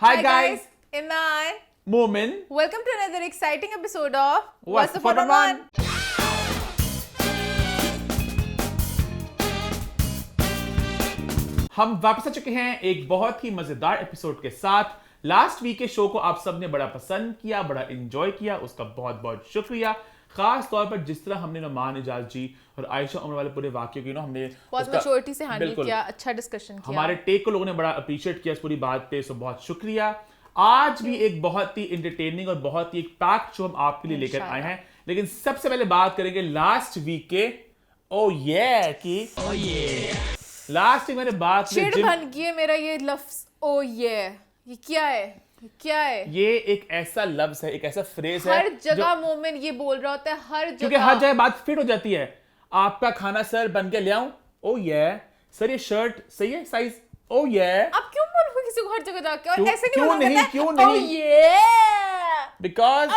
Hi guys, Iman. Momin. Welcome to another exciting episode of What's the Photo One? हम वापस आ चुके हैं एक बहुत ही मजेदार एपिसोड के साथ। लास्ट वीक के शो को आप सब ने बड़ा पसंद किया, बड़ा एंजॉय किया, उसका बहुत बहुत शुक्रिया। खास तौर पर जिस तरह हमने नुमान इजाज जी और आयशा उमर वाले पूरे वाक्य की हमने बहुत मैच्योरिटी से हैंडल किया, अच्छा डिस्कशन किया। हमारे टेक को लोगों ने बड़ा अप्रिशिएट किया इस पूरी बात पे, सो बहुत शुक्रिया। आज भी एक बहुत ही एंटरटेनिंग और बहुत ही एक पैक्ड शो हम आपके लिए लेकर आए हैं, लेकिन सबसे पहले बात करेंगे लास्ट वीक के लास्ट वीक मैंने बात चिढ़ बन गई है मेरा ये लफ्ज ये क्या है? क्या है ये? एक ऐसा लफ्ज है, एक ऐसा फ्रेज है हर जगह मोमेंट ये बोल रहा होता है, हर जगह, क्योंकि हर जगह बात फिट हो जाती है। आपका खाना सर बन के ले आऊं? ओ ये सर, ये शर्ट सही है साइज? ओ ये आप क्यों बोलोगे किसी को हर जगह जाके? और ऐसे नहीं क्यों नहीं, क्यों नहीं? नहीं? बिकॉज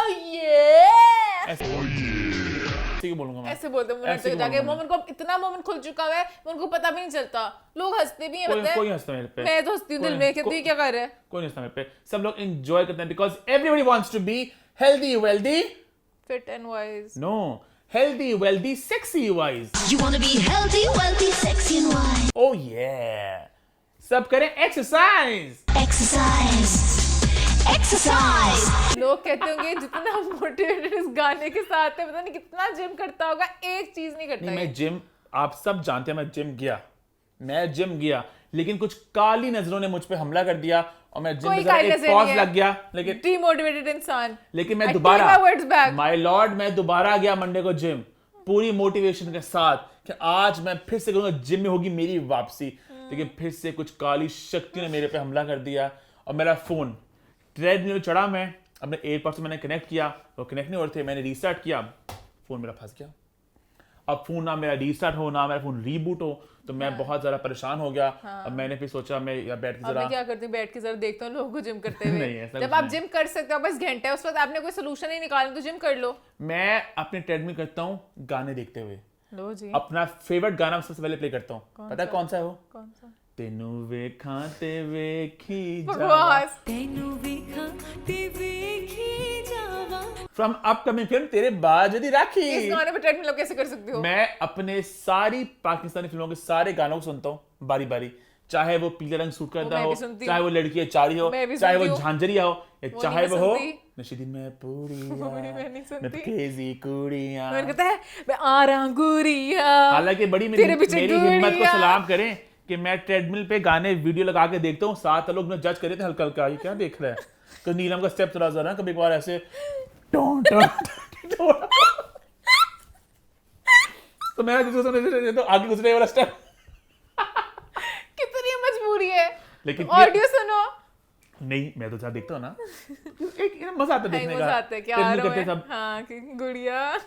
क्यों बोलूंगा मैं? ऐसे बोलते हैं हर जगह जाके। मोमेंट को इतना मोमेंट खुल चुका है, उनको पता भी नहीं चलता। लोग हंसते भी हैं, पता है? कोई हंसता मेरे पे, मैं तो हंसती हूँ दिल में कि तू क्या कर रहा है। कोई नहीं हंसता मेरे पे, सब लोग एंजॉय करते हैं because everybody wants to be healthy wealthy, fit and wise. No, healthy wealthy sexy wise. You wanna be healthy, wealthy, sexy and wise. Oh yeah, सब करें exercise. Exercise. Exercise. लोग कहते होंगे जितना मोटिवेटेड इस गाने के साथ है, पता नहीं कितना जिम करता होगा, एक चीज नहीं करता। नहीं, मैं जिम, आप सब जानते हैं मैं जिम गया, लेकिन कुछ काली नजरों ने मुझ पे हमला कर दिया और मैं जिम में एक पॉज लग गया, लेकिन डीमोटिवेटेड इंसान। लेकिन मैं दोबारा, माय लॉर्ड, मैं दोबारा गया मंडे को जिम पूरी मोटिवेशन के साथ कि आज मैं फिर से करूंगा, जिम में होगी मेरी वापसी। लेकिन फिर से कुछ काली शक्ति ने मेरे पे हमला कर दिया और मेरा फोन ट्रेडमिल में चढ़ा, मैं अपने एयरपॉड्स से मैंने कनेक्ट किया, वो कनेक्ट नहीं हो रहे थे, मैंने रीस्टार्ट किया, फोन मेरा फंस गया। अब फोन ना मेरा रीस्टार्ट हो ना मेरा फोन रीबूट हो, तो मैं बहुत ज्यादा परेशान हो गया। अब मैंने फिर सोचा मैं या बैठ के जरा क्या करती हूँ, बैठ के जरा देखता हूँ लोगों को जिम करते हुए। नहीं, ऐसा जब आप जिम कर सकते हो, बस घंटे उस वक्त आपने कोई सोल्यूशन ही निकालना तो जिम कर लो। मैं अपने ट्रेडमिल करता हूँ गाने देखते हुए, लो जी, अपना फेवरेट गाना सबसे पहले प्ले करता हूँ। पता है कौन सा है वो? कौन सा? तेनू वेखा ते वेखी बकवास। फ्रॉम अपकमिंग फिल्म तेरे बाजदी राखी। इस गाने पे ट्रेडमिल कैसे कर सकते हो? मैं अपने सारी पाकिस्तानी फिल्मों के सारे गानों को सुनता हूँ बारी बारी, चाहे वो पीले रंग सूट करता हो, चाहे वो लड़की चारी हो, चाहे वो झांझरिया हो, चाहे वो हो नशीदी में पूरी कुड़ियां। मैंने कहता है मैं आ रहा गुड़िया। हालांकि बड़ी मेरी हिम्मत को सलाम करें कि मैं ट्रेडमिल पे गाने वीडियो लगा के देखता हूँ, साथ लोग ना जज करे थे हल्का हल्का, ये क्या देख रहा है, तो नीलम का स्टेप चला जा रहा है, कभी एक बार ऐसे तो मैं तो आगे गुजरे वाला स्टेप। कितनी मजबूरी है, लेकिन ऑडियो सुनो। नहीं, मैं तो देखता हूँ ना, एक मजा आता है देखने का। मजा आता है क्या हाँ, गुड़िया।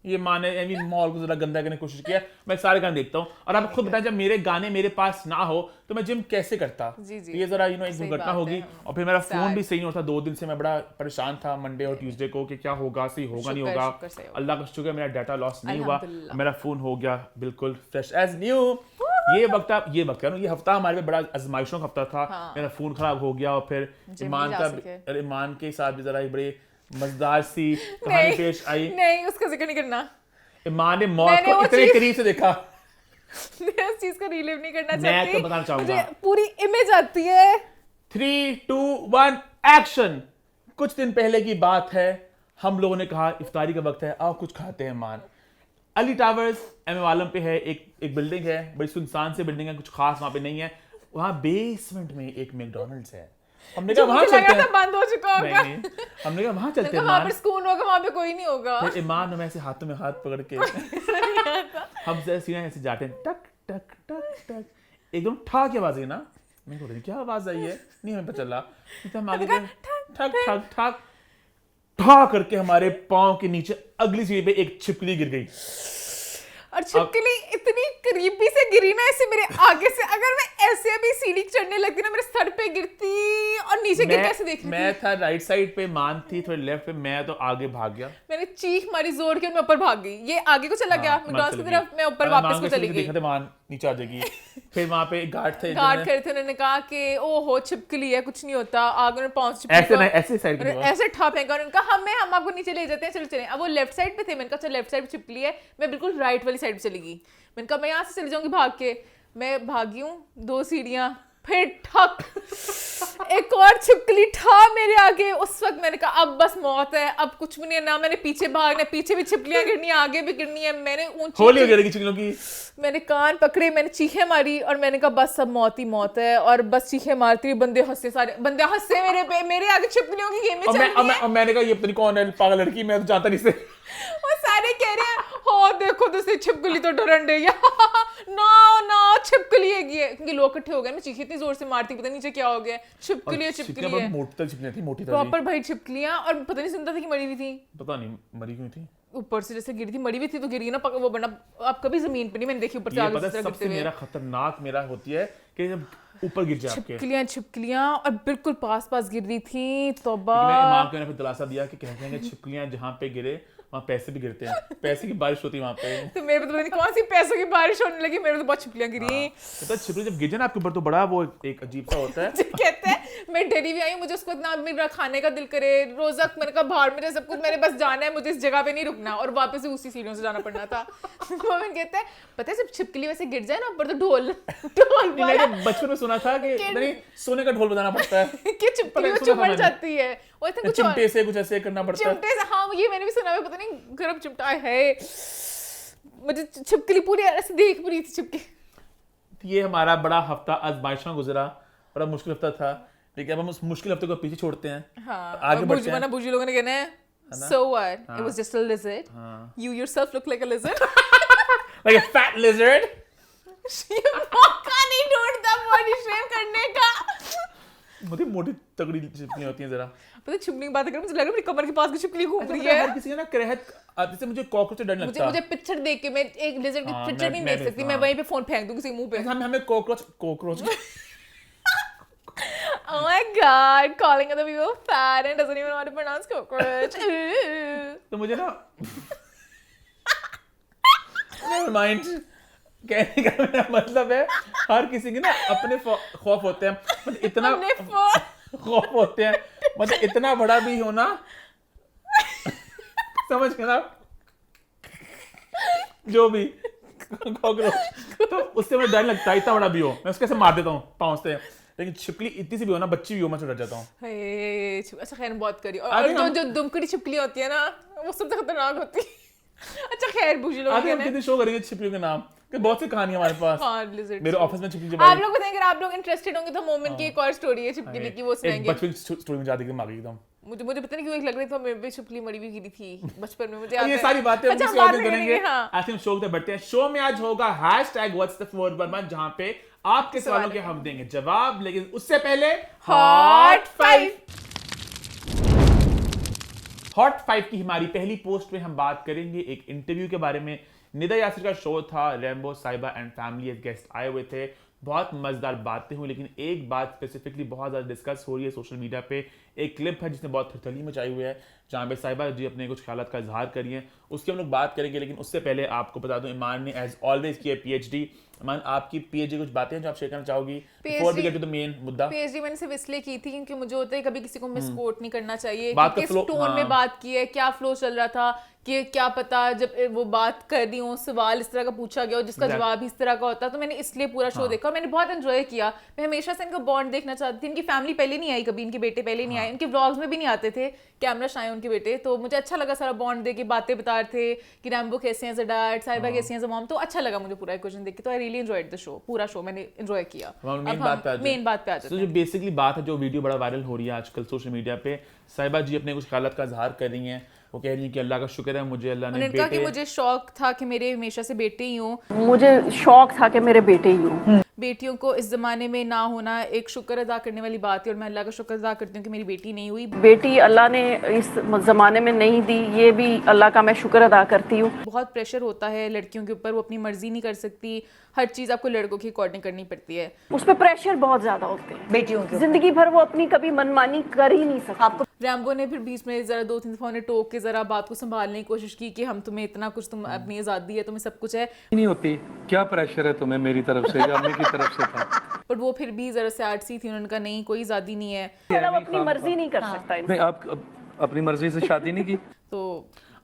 ये माने मॉल को जरा गंदा करने की कोशिश किया। मैं सारे गाने देखता हूँ और आप खुद बताएं, जब मेरे गाने मेरे पास ना हो तो मैं जिम कैसे करता? जी। ये जरा एक दुर्घटना होगी। और फिर मेरा फोन भी सही नहीं होता, 2 दिन से मैं बड़ा परेशान था मंडे और ट्यूसडे को कि क्या होगा, सही होगा नहीं होगा। अल्लाह का शुक्र मेरा डाटा लॉस नहीं हुआ, मेरा फोन हो गया बिल्कुल फ्रेश एज न्यू। ये हफ्ता हमारे पे बड़ा आजमाइशों का हफ्ता था। मेरा फोन खराब हो गया और फिर ईमान के साथ भी जरा बड़े मजेदार सी कहानी पेश आई। नहीं, उसका जिक्र नहीं करना। ईमान ने मौत को इतने करीब से देखा, मैं उस चीज को रिलीव नहीं करना चाहती। मैं तो बताना चाहूंगा, पूरी इमेज आती है। 3, 2, 1 एक्शन। कुछ दिन पहले की बात है, हम लोगों ने कहा इफ्तारी का वक्त है, आओ कुछ खाते हैं। ईमान अली टावर्स एम आलम पे है, एक बिल्डिंग है, बड़ी सुनसान सी बिल्डिंग है, कुछ खास वहां पे नहीं है। वहां बेसमेंट में एक मैकडॉनल्ड्स है। हमने कहा वहां चलते हैं, बंद हो चुका होगा। नहीं, हमने कहा वहां चलते हैं, वहां पर सुकून होगा, वहां पे कोई नहीं होगा। फिर ईमान में ऐसे हाथों में हाथ पकड़ के हम सीधा ऐसे जाते हैं, टक टक टक टक, एकदम ठा की आवाज है ना, मैं बोल रही क्या आवाज आई है, नहीं हमें पता चला। हम आगे ठक ठक ठक ठा करके हमारे पांव के नीचे अगली सीढ़ी पे एक छिपकली गिर गई। और छिपकली इतनी करीबी से गिरी ना, ऐसे मेरे आगे से, अगर मैं ऐसे अभी सीढ़ी चढ़ने लगती ना, मेरे सर पे गिरती और नीचे गिर कैसे देख रही थी। मैं था राइट साइड पे, मान थी थोड़ी लेफ्ट पे, मैं तो आगे भाग गया। मैंने चीख मारी जोर के, मैं ऊपर भाग गई। ये आगे को चला गया, क्रॉस की तरफ, मैं ऊपर वापस को चली गई। मान नीचे आ जाएगी। फिर वहां पे गार्ड थे, गार्ड खड़े थे, उन्होंने कहा कि ओहो छिपकली है, कुछ नहीं होता। आगे उन्होंने पाँच ऐसे नहीं, ऐसे साइड की ऐसे ठा फेंका, उन्होंने कहा हम आपको नीचे ले जाते हैं, चलो चलें। अब वो लेफ्ट साइड पे थे, मैंने कहा चल लेफ्ट साइड पे छिपकली है, मैं बिल्कुल राइट वाली साइड पे चली गई। मैंने कहा मैं यहाँ से चली जाऊंगी भाग के, मैं भागी हूँ 2 सीढ़ियाँ, फिर ठक एक और छिपकली ठा मेरे आगे। उस वक्त मैंने कहा अब बस मौत है, अब कुछ भी नहीं है, ना मैंने पीछे भागना, पीछे भी छिपकलियां गिरनी है, आगे भी गिरनी है। मैंने होली गिरेगी छिपकलियों की, मैंने कान पकड़े, मैंने चीखें मारी और मैंने कहा बस सब मौत ही मौत है। और बस चीखें मारती रही, बंदे हंसे, सारे बंदे हंसे मेरे पे, मेरे आगे छिपकलियों की गेम चल रही है। मैंने कहा ये पता नहीं कौन है पागल लड़की, मैं तो जानता नहीं से। और सारे कह रहे हैं हो देखो तो छिपकली तो डरन रही है ना ना छिपकली है ये, क्योंकि लोग इकट्ठे हो गए। मैं चीखी इतनी जोर से मारती, पता नीचे क्या हो गया, छिपकली है, छिपकली है, मोटी प्रॉपर भाई छिपकलियां। और पता नहीं सुनता था कि मरी हुई थी, पता नहीं मरी क्यों थी, ऊपर से जैसे गिरी थी, मरी हुई थी तो गिरी ना वो बना। आप कभी जमीन पे नहीं मैंने देखी ऊपर से आगे से सबसे मेरा खतरनाक मेरा होती है कि जब ऊपर गिर जाए आपके छिपकलियां और बिल्कुल पास गिर रही थी। तौबा। मैंने इमाम ने फिर दिलासा दिया कि कहते हैं छिपकलियां जहाँ पे गिरे वहाँ पैसे भी गिरते हैं, पैसे की बारिश होती है वहाँ पे। तो मेरे तो नहीं कौन सी पैसों की बारिश होने लगी, मेरे तो बहुत छिपकलियां गिरी। तो छिपकली जब गिर जाए ना आपके ऊपर तो बड़ा वो एक अजीब सा होता है। कहते हैं मैं डरी भी आई हूँ, मुझे उसको इतना मेरा खाने का दिल करे रोजा, मैंने कहा बाहर मेरे सब कुछ, मैंने बस जाना है, मुझे इस जगह पे नहीं रुकना, और वापस से उसी सीढ़ियों से जाना पड़ना था। वो मैं कहते हैं पता है जब छिपकली वैसे गिर जाए ना ऊपर तो ढोल मैंने बचपन में सुना था कि सोने का ढोल बजाना पड़ता है कि छिपकली चुमड़ जाती है, वो इतना कुछ चिमटे से कुछ ऐसे करना पड़ता है, चिमटे से। हाँ ये मैंने भी सुना है, पता नहीं गर्म चिमटा है। मुझे छिपकली पूरी ऐसे देख पूरी थी छिपकली। ये हमारा बड़ा हफ्ता आजमाइशों गुजरा, बड़ा मुश्किल हफ्ता था, लेकिन अब हम उस मुश्किल हफ्ते को पीछे छोड़ते हैं। हाँ, आगे बढ़ते हैं। बुजी लोगों ने कहना है so what, it was just a lizard, you yourself look like a lizard, like a fat lizard। ये मौका नहीं ढूंढता बॉडी शेम करने का। मुझे मोटी तगड़ी छिपकलियां होती हैं जरा, पता है छिपकली की बात कर, मुझे लग रहा है मेरी कमर के पास की छिपकली घूम रही है। हर किसी का ना करहत जैसे मुझे कॉकरोच से डर लगता है। मुझे पिक्चर देख के मैं एक लिजर्ड की पिक्चर नहीं देख सकती, मैं वहीं पे फोन फेंक दूं किसी मुंह पे। हमें cockroach Oh my god, calling other people fat and doesn't even want to pronounce cockroach. तो मुझे ना never mind, कहने का मेरा मतलब है हर किसी के ना अपने खौफ होते हैं, मतलब इतना खौफ होते हैं, मतलब इतना बड़ा भी होना समझ के ना, जो भी कॉकरोच तो उससे मुझे डर लगता है, इतना बड़ा भी हो मैं उसके ऐसे मार देता हूँ पाँव से, लेकिन छिपकली इतनी सी भी हो ना, बच्ची भी हो, मैं डर जाता हूँ। अच्छा खैर बहुत करी। और जो दुमकड़ी छिपकली होती है ना वो सबसे खतरनाक होती है। अच्छा खैर बुझी लोग आगे हम कितने शो करेंगे छिपकलियों के नाम, कि बहुत सी कहानी हमारे पास। हाँ, lizard मेरे ऑफिस में छिपकली आप लोग बताएंगे, अगर आप लोग इंटरेस्टेड होंगे तो मोमेंट की एक और स्टोरी है छिपकली की, वो सुनाएंगे। बचपन स्टोरी में जाते एकदम आ गई एकदम। मुझे पता नहीं क्यों एक लग रही थी मेरे पे छिपकली मरी हुई गिरी थी बचपन में, मुझे ये सारी बातें हम किसी और दिन करेंगे। ऐसे हम शो पे बढ़ते हैं। शो में आज होगा #What'sThe411, जहां पे आपके सवालों के हम देंगे जवाब, लेकिन उससे पहले हॉट 5 की हमारी पहली पोस्ट में हम बात करेंगे एक इंटरव्यू के बारे में। निदा यासिर का शो था, रैम्बो साहिबा एंड फैमिली गेस्ट आए हुए थे, बहुत मजेदार बातें हुई, लेकिन एक बात स्पेसिफिकली बहुत ज़्यादा डिस्कस हो रही है सोशल मीडिया पे। एक क्लिप है जिसने बहुत थरथली मचाई हुई है, जहाँ पे साहिबा जी अपने कुछ ख्यालात का इजहार करी है, उसकी हम लोग बात करेंगे। लेकिन उससे पहले आपको बता दूं, ईमान ने एज ऑलवेज किया PhD। ईमान, आपकी PhD कुछ बातें हैं जो आप शेयर करना चाहोगी before we get to the main मुद्दा? PhD मैंने सिर्फ इसलिए की थी क्योंकि मुझे होता है कभी किसी को मिसकोट नहीं करना चाहिए, बात का किस flow, टोन में बात की है, क्या फ्लो चल रहा था, कि क्या पता जब वो बात कर रही हूँ सवाल इस तरह का पूछा गया हो जिसका जवाब इस तरह का होता, तो मैंने इसलिए पूरा शो देखा और मैंने बहुत एंजॉय किया। मैं हमेशा से इनका बॉन्ड देखना चाहती थी। इनकी फैमिली पहले नहीं आई कभी, इनके बेटे पहले नहीं आए, इनके व्लॉग्स में भी नहीं आते थे, कैमरा शाय उनके बेटे, तो मुझे अच्छा लगा सारा बॉन्ड देख के, बातें बता रहे थे कि रैम्बो कैसे हैं एज अ डैड, साहिबा कैसी हैं एज अ मॉम, तो अच्छा लगा मुझे पूरा क्वेश्चन देख के। तो I really enjoyed the show, पूरा शो मैंने एंजॉय किया। मेन बात पे आ जाते हैं। जो बेसिकली बात है, जो वीडियो बड़ा वायरल हो रही है आजकल सोशल मीडिया पे, साहिबा जी अपने कुछ ख्यालात का इजहार कर रही हैं। वो कह रही है कि अल्लाह का शुक्र है मुझे अल्लाह ने बेटे, मुझे शौक था कि मेरे हमेशा से बेटे ही हों, मुझे शौक था कि मेरे बेटे ही हों। बेटियों को इस जमाने में ना होना एक शुक्र अदा करने वाली बात है, और मैं अल्लाह का शुक्र अदा करती हूँ कि मेरी बेटी नहीं हुई। बेटी अल्लाह ने इस जमाने में नहीं दी, ये भी अल्लाह का मैं शुक्र अदा करती हूँ। बहुत प्रेशर होता है लड़कियों के ऊपर, वो अपनी मर्जी नहीं कर सकती, हर चीज आपको लड़कों की अकॉर्डिंग करनी पड़ती है, उस पर प्रेशर बहुत ज्यादा होते हैं बेटियों के, जिंदगी भर वो अपनी कभी मनमानी कर ही नहीं सकती। आपको रैम्बो ने फिर बीच में जरा 2-3 दफा उन्हें टोक के जरा बात को संभालने की कोशिश की कि हम तुम्हें इतना कुछ, तुम अपनी आज़ादी है, तुम्हें सब कुछ है, नहीं होती, क्या प्रेशर है तुम्हें मेरी तरफ से या अम्मी की तरफ से था? बट वो फिर भी जरा सैड सी थी, उन्होंने कहा नहीं कोई आज़ादी नहीं है। मतलब अपनी मर्जी नहीं कर सकता नहीं, आप अपनी मर्जी से शादी नहीं की? तो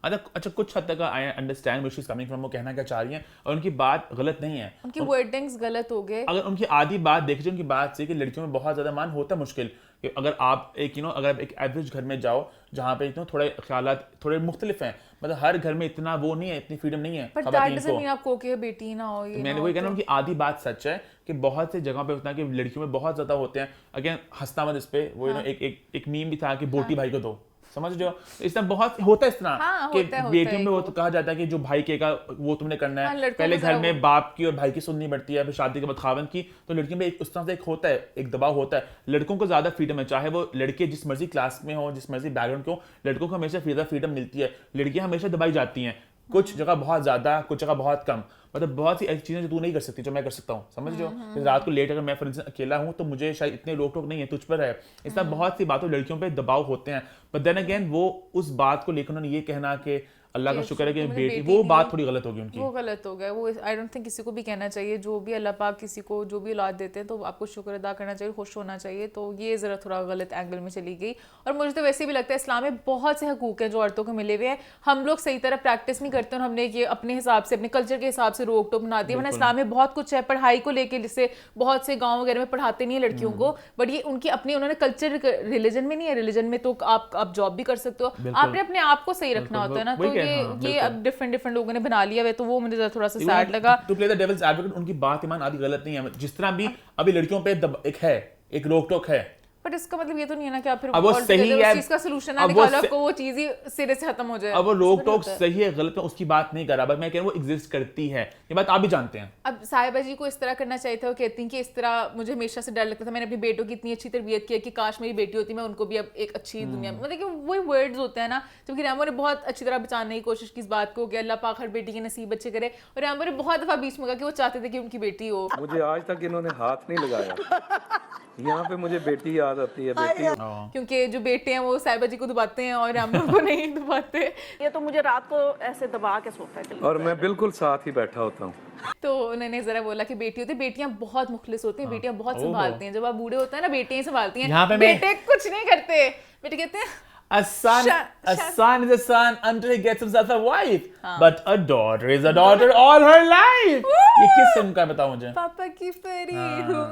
अच्छा कुछ हद तक I understand where she is coming from, वो कहना क्या चाह रही हैं और उनकी बात गलत नहीं है, उनकी वर्डिंग्स गलत हो गए। अगर उनकी आधी बात देखी जाए उनकी बात से कि लड़कियों में बहुत ज्यादा मान होता है मुश्किल कि अगर आप एक अगर आप एक एवरेज घर में जाओ जहाँ पे थोड़े ख्यालात थोड़े मुख्तलिफ हैं, मतलब हर घर में इतना वो नहीं है, इतनी फ्रीडम नहीं है पर दैट डजंट मीन आपको कि बेटी ना हो, ये मैंने वही कहना उनकी आधी बात सच है कि बहुत से जगह पे होता है कि लड़कियों में बहुत ज्यादा होते हैं। अगेन हंसना मत इस पे, वो एक मीम भी था कि बोटी भाई को दो, समझ जो इस तरह बहुत होता है इस तरह कि बेटियों में वो तो कहा जाता है कि जो भाई कहेगा वो तुमने करना है। पहले घर में बाप की और भाई की सुननी पड़ती है, फिर शादी के बाद खावंद की, तो लड़कियों में उस तरह से एक होता है, एक दबाव होता है। लड़कों को ज्यादा फ्रीडम है, चाहे वो लड़के जिस मर्जी क्लास में हो, जिस मर्जी बैकग्राउंड के हो, लड़कों को हमेशा ज्यादा फ्रीडम मिलती है, लड़कियां हमेशा दबाई जाती हैं, कुछ जगह बहुत ज्यादा, कुछ जगह बहुत कम, मतलब बहुत सी ऐसी चीजें जो तू नहीं कर सकती जो मैं कर सकता हूँ, समझ जो रात को लेट अगर मैं फॉर इंस्टेंस अकेला हूँ तो मुझे शायद इतने रोक टोक नहीं है, तुझ पर है। इस तरह बहुत सी बातों लड़कियों पे दबाव होते हैं, बट देन अगेन वो उस बात को लेकर उन्होंने ये कहना कि अल्लाह का शुक्र है कि बेटी, वो बात थोड़ी गलत होगी उनकी, वो गलत हो गया। वो आई डोंट थिंक किसी को भी कहना चाहिए, जो भी अल्लाह पाक किसी को जो भी औलाद देते हैं तो आपको शुक्र अदा करना चाहिए, खुश होना चाहिए। तो ये ज़रा थोड़ा गलत एंगल में चली गई। और मुझे तो वैसे भी लगता है इस्लाम में बहुत से हकूक़ हैं जो औरतों को मिले हुए हैं, हम लोग सही तरह प्रैक्टिस नहीं करते और हमने ये अपने हिसाब से, अपने कल्चर के हिसाब से रोक टोक बना दी है। वरना इस्लाम में बहुत कुछ है, पढ़ाई को लेकर, जिससे बहुत से गाँव वगैरह में पढ़ाते नहीं है लड़कियों को, बट ये उनकी अपनी, उन्होंने कल्चर, रिलीजन में नहीं है, रिलीजन में तो आप जॉब भी कर सकते हो, आपने अपने आप को सही रखना होता है ना। तो ये अब डिफरेंट लोगों ने बना लिया है, तो वो मुझे थोड़ा सा सैड लगा। To play the devil's advocate, उनकी बात ईमान आदि गलत नहीं है, जिस तरह भी अभी लड़कियों पे एक रोक टोक है, बट इसका मतलब ये तो नहीं है ना कि आप फिर अब वो सही है, उस चीज का सलूशन ना निकालो, आपको वो चीज ही सिरे से खत्म हो जाए। अब वो रोक टोक सही है गलत है उसकी बात नहीं कर रहा, बट मैं कह रहा हूँ वो एग्जिस्ट करती है, ये बात आप भी जानते हैं। अब साहिबा जी को इस तरह करना चाहिए था, वो कहती हैं कि इस तरह मुझे हमेशा से डर लगता था, मैंने अपनी बेटों की इतनी अच्छी तरबियत की है कि काश मेरी बेटी होती, मैं उनको भी अब एक अच्छी दुनिया में, मतलब कि वही वर्ड्स होते हैं ना। जबकि रैम्बो ने बहुत अच्छी तरह बचाने की कोशिश की इस बात को कि अल्लाह पाक हर बेटी के नसीब अच्छे करे, और रैम्बो ने बहुत दफा बीच में कहा कि वो चाहते थे कि उनकी बेटी हो। मुझे आज तक इन्होंने हाथ नहीं लगाया, यहाँ पे मुझे बेटी याद आती है, बेटी, क्योंकि जो बेटे हैं वो साहिबा जी को दबाते हैं और रैम्बो को नहीं दबाते। ये तो मुझे रात को ऐसे दबा के सोता है और मैं बिल्कुल साथ ही बैठा होता हूँ। तो उन्होंने जरा बोला कि बेटी होती, बेटियां बहुत मुखलिस होती हैं, बेटियां बहुत संभालती हैं, जब आप बूढ़े होते हैं ना बेटियां संभालती हैं, बेटे कुछ नहीं करते। बेटे कहते हैं a son is a son until he gets himself a wife, but a daughter is a daughter all her life. ये किस फिल्म का बताओ मुझे? पापा की परी हूँ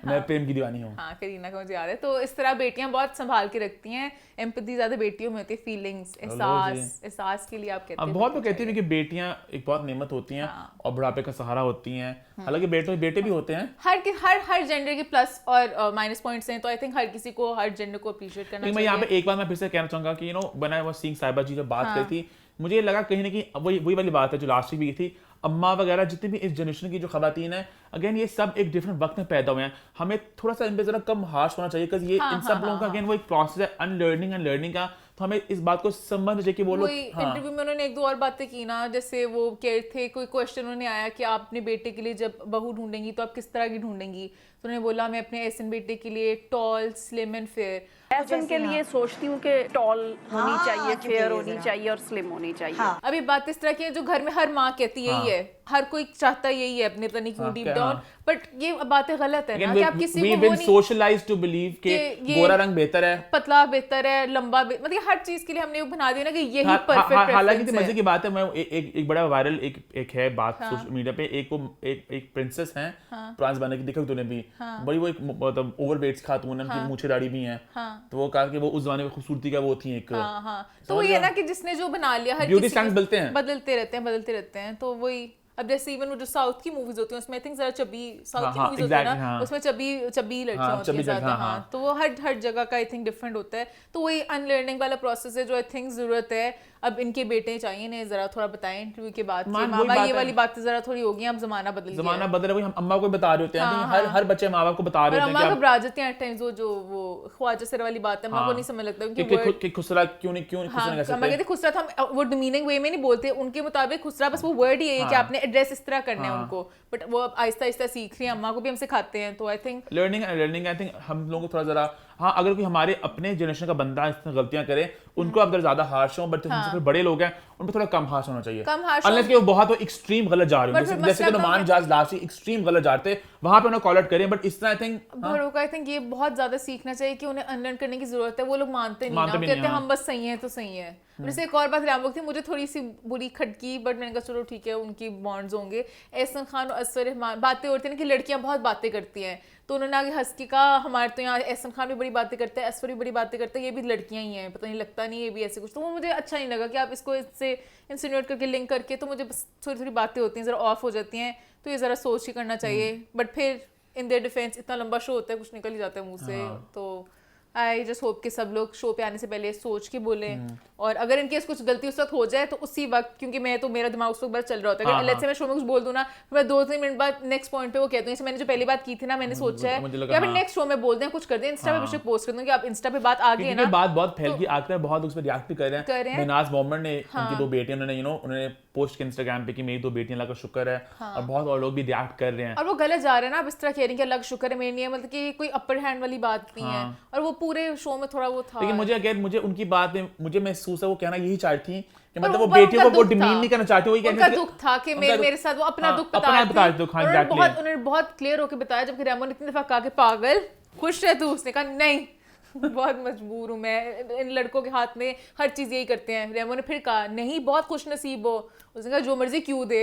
मैं प्रेम की दीवानी हूँ। हाँ, करीना का मुझे याद है। तो इस तरह बेटियां बहुत संभाल के रखती हैं, एम्पैथी ज्यादा बेटियों में होती है, फीलिंग्स, एहसास के लिए आप कहते हैं। बहुत लोग कहते हैं कि बेटियां एक बहुत नेमत होती हैं और बुढ़ापे का सहारा होती हैं, हालांकि बेटे भी होते हैं। हर जेंडर के प्लस और माइनस पॉइंट्स हैं, तो आई थिंक हर किसी को हर जेंडर को अप्रिशिएट करना चाहिए। मैं यहाँ पे एक बार मैं फिर से कहना चाहूंगा कि when I was seeing साहिबा जी जब बात करी थी, मुझे लगा कहीं ना कहीं वही वाली बात है जो लास्ट वीक भी थी, अम्मा वगैरह जितनी भी इस जनरेशन की जो खवातीन है, अगेन ये सब एक डिफरेंट वक्त में पैदा हुए हैं, हमें थोड़ा सा इन पे जरा कम हार्श होना चाहिए, बिकॉज़ ये इन सब लोगों का अगेन वो एक प्रोसेस है अनलर्निंग एंड लर्निंग का, तो हमें इस बात को समझना चाहिए कि वो लोग। इंटरव्यू में उन्होंने एक दो और बातें की ना, जैसे वो कह थे, कोई क्वेश्चन उन्होंने आया कि आप अपने बेटे के लिए जब बहू ढूंढेंगी तो आप किस तरह की ढूंढेंगी, तो उन्होंने बोला मैं अपने एहसन बेटे के लिए tall, slim and fair. Ehsan के लिए सोचती हूँ कि टॉल होनी चाहिए, फेयर होनी चाहिए और स्लिम होनी चाहिए। अभी बात इस तरह की है जो घर में हर माँ कहती यही है, हर कोई चाहता यही है अपने तनिक डीप डाउन, बट ये बातें गलत है ना कि आप किसी को वो नहीं सोशलाइज्ड टू बिलीव कि गोरा रंग बेहतर है, पतला बेहतर है, लंबा मतलब हर चीज के लिए हमने वो बना दिया ना कि यही परफेक्ट है। हालांकि मजे की बात है, मैं एक बड़ा वायरल एक है बात सोशल मीडिया पे, एक प्रिंसेस हैं पुराने जमाने की, देखो तूने भी बड़ी वो एक मतलब ओवरवेट खातून, उनकी मूंछें दाढ़ी भी हैं, तो वो कहा कि वो उस जमाने में खूबसूरती का वो थी एक। तो वो ये ना कि जिसने जो बना लिया, हर ब्यूटी स्टैंडर्ड्स बदलते रहते हैं, तो वही। अब जैसे इवन वो जो साउथ की मूवीज होती हैं उसमें आई थिंक जरा चबी साउथ की मूवीज होती है ना, उसमें चबी लड़कियां होती हैं ज्यादा, तो वो हर जगह का आई थिंक डिफरेंट होता है। तो वही अनलर्निंग वाला प्रोसेस है जो आई थिंक जरूरत है। अब इनके बेटे चाहिए ने जरा थोड़ा बताएं इंटरव्यू के बाद, मामा ये वाली बातें जरा थोड़ी होगी, अब जमाना बदल रहा है, हम अम्मा को बता रहे होते हैं, हर बच्चे माँ बाप को बता रहे होते हैं, अम्मा घबरा जाती हैं एट टाइम्स, जो वो ख्वाजा सर वाली बात है, अम्मा को नहीं समझ लगता कि खुसरा क्यों नहीं खुसरा नहीं कर सकते। अम्मा कहते खुसरा था, वो डिमीनिंग वे में नहीं बोलते, उनके मुताबिक खुसरा बस वो वर्ड ही है कि आपने एड्रेस इस तरह करना है उनको, बट वो आहिस्ता आहिस्ता सीख रही है, अम्मा को भी हम सिखाते हैं। तो I think learning I think हम लोगों को थोड़ा जरा हाँ अगर कोई हमारे अपने जनरेशन का बंदा इस तरह गलतियां करे उनको अगर ज्यादा हार्श हो, बट हमसे फिर बड़े लोग हैं उन पर थोड़ा कम हार्श होना चाहिए, कम harsh अनलेस कि वो बहुत एक्सट्रीम गलत जा रहे हो, But फिर जैसे कि मसला नुमान जाज लास्ट एक्सट्रीम गलत जा रहे थे, वहां पे उन्हें कॉल आउट करें, बट इस तरह आई थिंक बड़ों का आई थिंक ये बहुत ज्यादा सीखना चाहिए कि उन्हें अनलर्न करने की जरूरत है। वो लोग मानते नहीं ना, भी कहते नहीं, हैं हाँ। हम बस सही हैं तो सही है। जैसे एक और बात रैम्बो थी, मुझे थोड़ी सी बुरी खटकी, बट मैंने कहा चलो ठीक है उनकी बॉन्ड्स होंगे। एहसन खान और असर रहमान बातें होती हैं ना कि लड़कियां बहुत बातें करती हैं, तो उन्होंने आगे हंस के कहा हमारे तो यहाँ एहसन खान भी बड़ी बातें करते हैं, असफर भी बड़ी बातें करते हैं, ये भी लड़कियां ही हैं, पता नहीं लगता नहीं ये भी ऐसे कुछ। तो वो मुझे अच्छा नहीं लगा कि आप इसको इससे इंसिनुएट करके लिंक करके, तो मुझे बस थोड़ी थोड़ी बातें होती हैं ज़रा ऑफ हो जाती हैं, तो ये ज़रा सोच ही करना चाहिए। बट फिर इन देयर डिफेंस इतना लंबा शो होता है, कुछ निकल ही जाता है मुंह से। तो आई जस्ट होप कि सब लोग शो पे आने से पहले सोच के बोलें, और अगर इनकेस कुछ गलती उस वक्त हो जाए तो उसी वक्त, क्योंकि मैं तो मेरा दिमाग उस वक्त बस चल रहा होता है, अगर लेट्स से मैं शो में कुछ बोल दूं ना, मैं 2-3 मिनट बाद नेक्स्ट पॉइंट पे वो कहती हूँ जैसे मैंने जो पहली बात की थी ना, मैंने सोचा है कि अभी नेक्स्ट शो में बोल दें, कुछ कर दें, इंस्टा पे बेशक पोस्ट कर दूं कि आप इंस्टा पे बात आ गई है ना, बात बहुत फैल गई, आकर बहुत उस पर रिएक्ट भी कर कर रहे रहे हैं। हैं। नाज मोहम्मद ने उनकी 2 बेटियां उन्होंने उन्होंने पोस्ट किया इंस्टाग्राम पे कि मेरी 2 बेटियां, अल्लाह का शुक्र है, और बहुत और लोग भी रिएक्ट कर रहे हैं। और वो गलत जा रहे हैं ना, अब इस तरह कह रहे हैं कि अल्लाह का शुक्र है मेरी नहीं है, मतलब कि कोई अपर हैंड वाली बात नहीं है, और वो पूरे शो में थोड़ा वो था। लेकिन मुझे उनकी बात में मुझे महसूस है वो कहना यही चाहती थी कि मतलब वो पर बेटियों को उनका वो दुख डिमीन था। नहीं करना चाहती, वही उनका दुख था कि मेरे साथ वो अपना दुख बता रही थी। उन्होंने बहुत क्लियर होकर बताया, जबकि रेमो ने इतनी दफा कहा कि पागल खुश रह तू, उसने कहा नहीं बहुत मजबूर हूँ मैं, इन लड़कों के हाथ में हर चीज यही करते हैं। रेमो ने फिर कहा नहीं बहुत खुश नसीब हो, उसने कहा जो मर्जी क्यों दे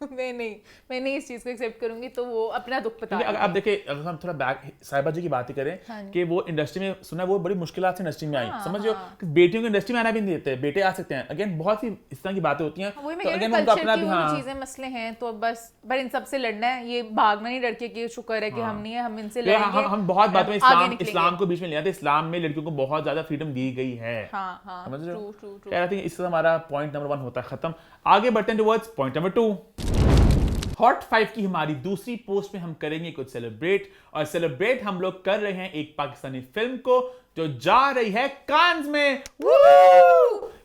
मैं नहीं इस चीज को एक्सेप्ट करूंगी, तो वो अपना दुख बता रही अगर आप देखें, अगर हम थोड़ा बैक साहिबा जी की बात ही करें कि वो इंडस्ट्री में सुना वो बड़ी मुश्किलात से इंडस्ट्री में आई, समझ लो कि बेटियों को इंडस्ट्री में आना भी नहीं देते, बेटे आ सकते हैं, अगेन बहुत सी इस तरह की बातें होती हैं, वही मैं तो कह रही अगेन हूँ, उनका कल्चर अपना की भी वो हाँ चीजें मसले हैं, तो बस पर इन सबसे लड़ना है, ये भागना नहीं डर के कि शुक्र है कि हम नहीं है, हम इनसे तो लड़ेंगे। हम बहुत बातों में आगे निकलेंगे। इस्लाम को बीच में लिया था, इस्लाम में लड़कियों को बहुत ज्यादा फ्रीडम दी गई है, हाँ समझ रहे हो? ट्रू कह रहा था इससे हमारा पॉइंट नंबर 1 होता है खत्म। आगे बढ़ते हैं टुवर्ड्स पॉइंट नंबर 2। हॉट 5 की हमारी दूसरी पोस्ट में हम करेंगे कुछ सेलिब्रेट, और सेलिब्रेट हम लोग कर रहे हैं एक पाकिस्तानी फिल्म को जो जा रही है कान्स में।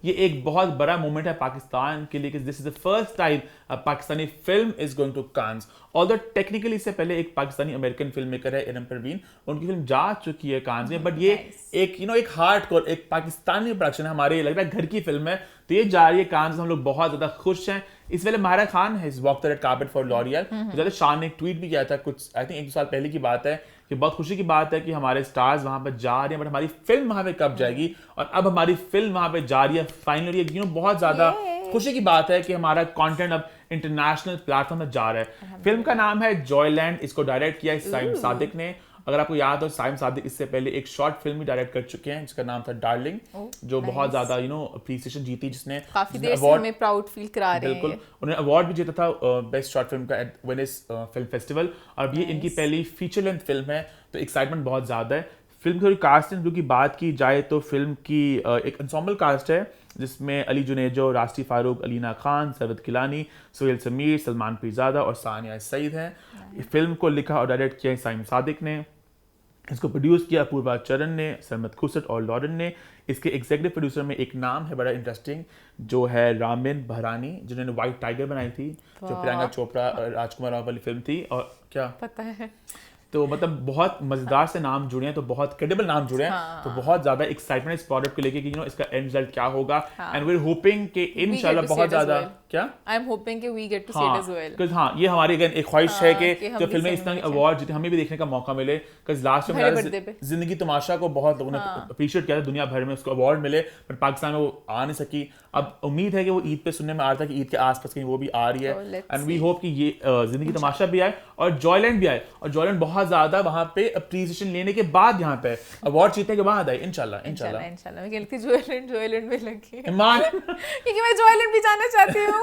ये एक बहुत बड़ा मोमेंट है पाकिस्तान के लिए कि this is the first time a Pakistani film is going to Cannes. Although technically इससे पहले एक पाकिस्तानी अमेरिकन फिल्म मेकर है इरम परवीन, उनकी फिल्म जा चुकी है कान्स में, बट ये एक हार्डकोर एक पाकिस्तानी प्रोडक्शन है, हमारे लग रहा है घर की फिल्म है, तो ये जा रही है कान्स। हम लोग बहुत ज्यादा खुश हैं। इस वेले Mahira Khan has walked the red carpet for L'Oréal. शान ने एक ट्वीट भी किया था कुछ आई थिंक 1-2 साल पहले की बात है कि बहुत खुशी की बात है कि हमारे स्टार्स वहां पर जा रहे हैं, बट हमारी फिल्म वहां पे कब जाएगी, और अब हमारी फिल्म वहां पे जा रही है फाइनली। बहुत ज्यादा खुशी की बात है कि हमारा कंटेंट अब इंटरनेशनल प्लेटफॉर्म में जा रहा है। फिल्म का नाम है जॉयलैंड, इसको डायरेक्ट किया है साइम सादिक ने। अगर आपको याद हो, साइम सादिक इससे पहले एक शॉर्ट फिल्म भी डायरेक्ट कर चुके हैं जिसका नाम था डार्लिंग, जो बहुत ज्यादा अप्रिसिएशन जीती, जिसने काफी देर से हमें प्राउड फील करा रहे हैं। बिल्कुल, उन्होंने अवार्ड भी जीता था बेस्ट शॉर्ट फिल्म का एट वेनिस फिल्म फेस्टिवल, और ये इनकी पहली फीचर लेंथ फिल्म है, तो एक्साइटमेंट बहुत ज्यादा है। फिल्म की कास्ट एंड की बात की जाए तो फिल्म की एक एंसेंबल कास्ट है जिसमें अली जुनेजो, राशिदी फारूक, अलीना खान, सरवत किलानी, सोहेल समीर, सलमान पीरजादा और सानिया सईद हैं। फिल्म को लिखा और डायरेक्ट किया साइम सादिक ने। इसको प्रोड्यूस किया अपूर्वा चरण ने, सरमत खुसट और लॉरेन ने। इसके एग्जीक्यूटिव प्रोड्यूसर में एक नाम है बड़ा इंटरेस्टिंग, जो है रामिन बहरानी, जिन्होंने व्हाइट टाइगर बनाई थी, जो प्रियंका चोपड़ा राजकुमार राव वाली फिल्म थी। और क्या पता है, तो मतलब बहुत मजेदार से नाम जुड़े हैं, तो बहुत क्रेडिबल नाम जुड़े हैं, तो बहुत ज्यादा एक्साइटमेंट इस प्रोडक्ट को लेके कि इसका एंड रिजल्ट क्या होगा, एंड वी आर होपिंग कि इंशाल्लाह बहुत ज्यादा क्या आई एम होपिंग कि we get to see it as well, because ये हमारी अगेन एक ख्वाहिश है कि जो फिल्में इस तरह के अवार्ड जीते हमें भी देखने का मौका मिले, बिकॉज़ लास्ट में जिंदगी तमाशा को बहुत लोगों ने अप्रिशिएट किया था दुनिया भर में, उसको अवार्ड मिले, बट पाकिस्तान में वो आ नहीं सकी। अब उम्मीद है कि वो ईद पे सुनने में आ रहा था कि ईद के आसपास कहीं वो भी आ रही है, एंड वी होप कि ये जिंदगी तमाशा भी आए और जॉयलैंड भी आए, और जॉयलैंड बहुत ज्यादा वहां पे अप्रिसिएशन लेने के बाद यहाँ पे अवार्ड जीतने के बाद आए इंशाल्लाह। मैं कहती जॉयलैंड में लगी ईमान क्योंकि मैं जॉयलैंड भी जाना चाहती हूँ।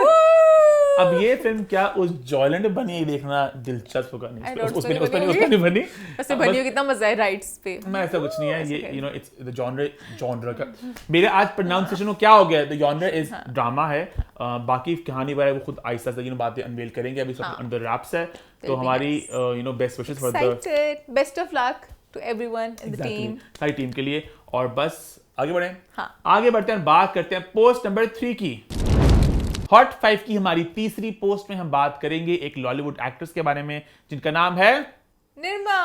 अब ये फिल्म क्या उस जॉयलैंड में बनी, देखना दिलचस्प होगा। नहीं उसमें नहीं बनी, वैसे बनी हो, कितना मजा है राइट्स पे। मैं ऐसा कुछ नहीं है, ये इट्स द जॉनर का मेरे आज प्रोनाउंसिएशन को क्या हो गया, द जॉनर इज ड्रामा है। बाकी कहानी वाला वो खुद आहिस्ता से बातें अनवेल करेंगे, अभी सब अंडर रैप्स है। तो हमारी best wishes for the best of luck to everyone in the team, सारी टीम के लिए। और बस आगे बढ़ें, आगे बढ़ते हैं, बात करते हैं पोस्ट नंबर 3 की। हॉट 5 की हमारी तीसरी पोस्ट में हम बात करेंगे एक लॉलीवुड एक्ट्रेस के बारे में जिनका नाम है निर्मा।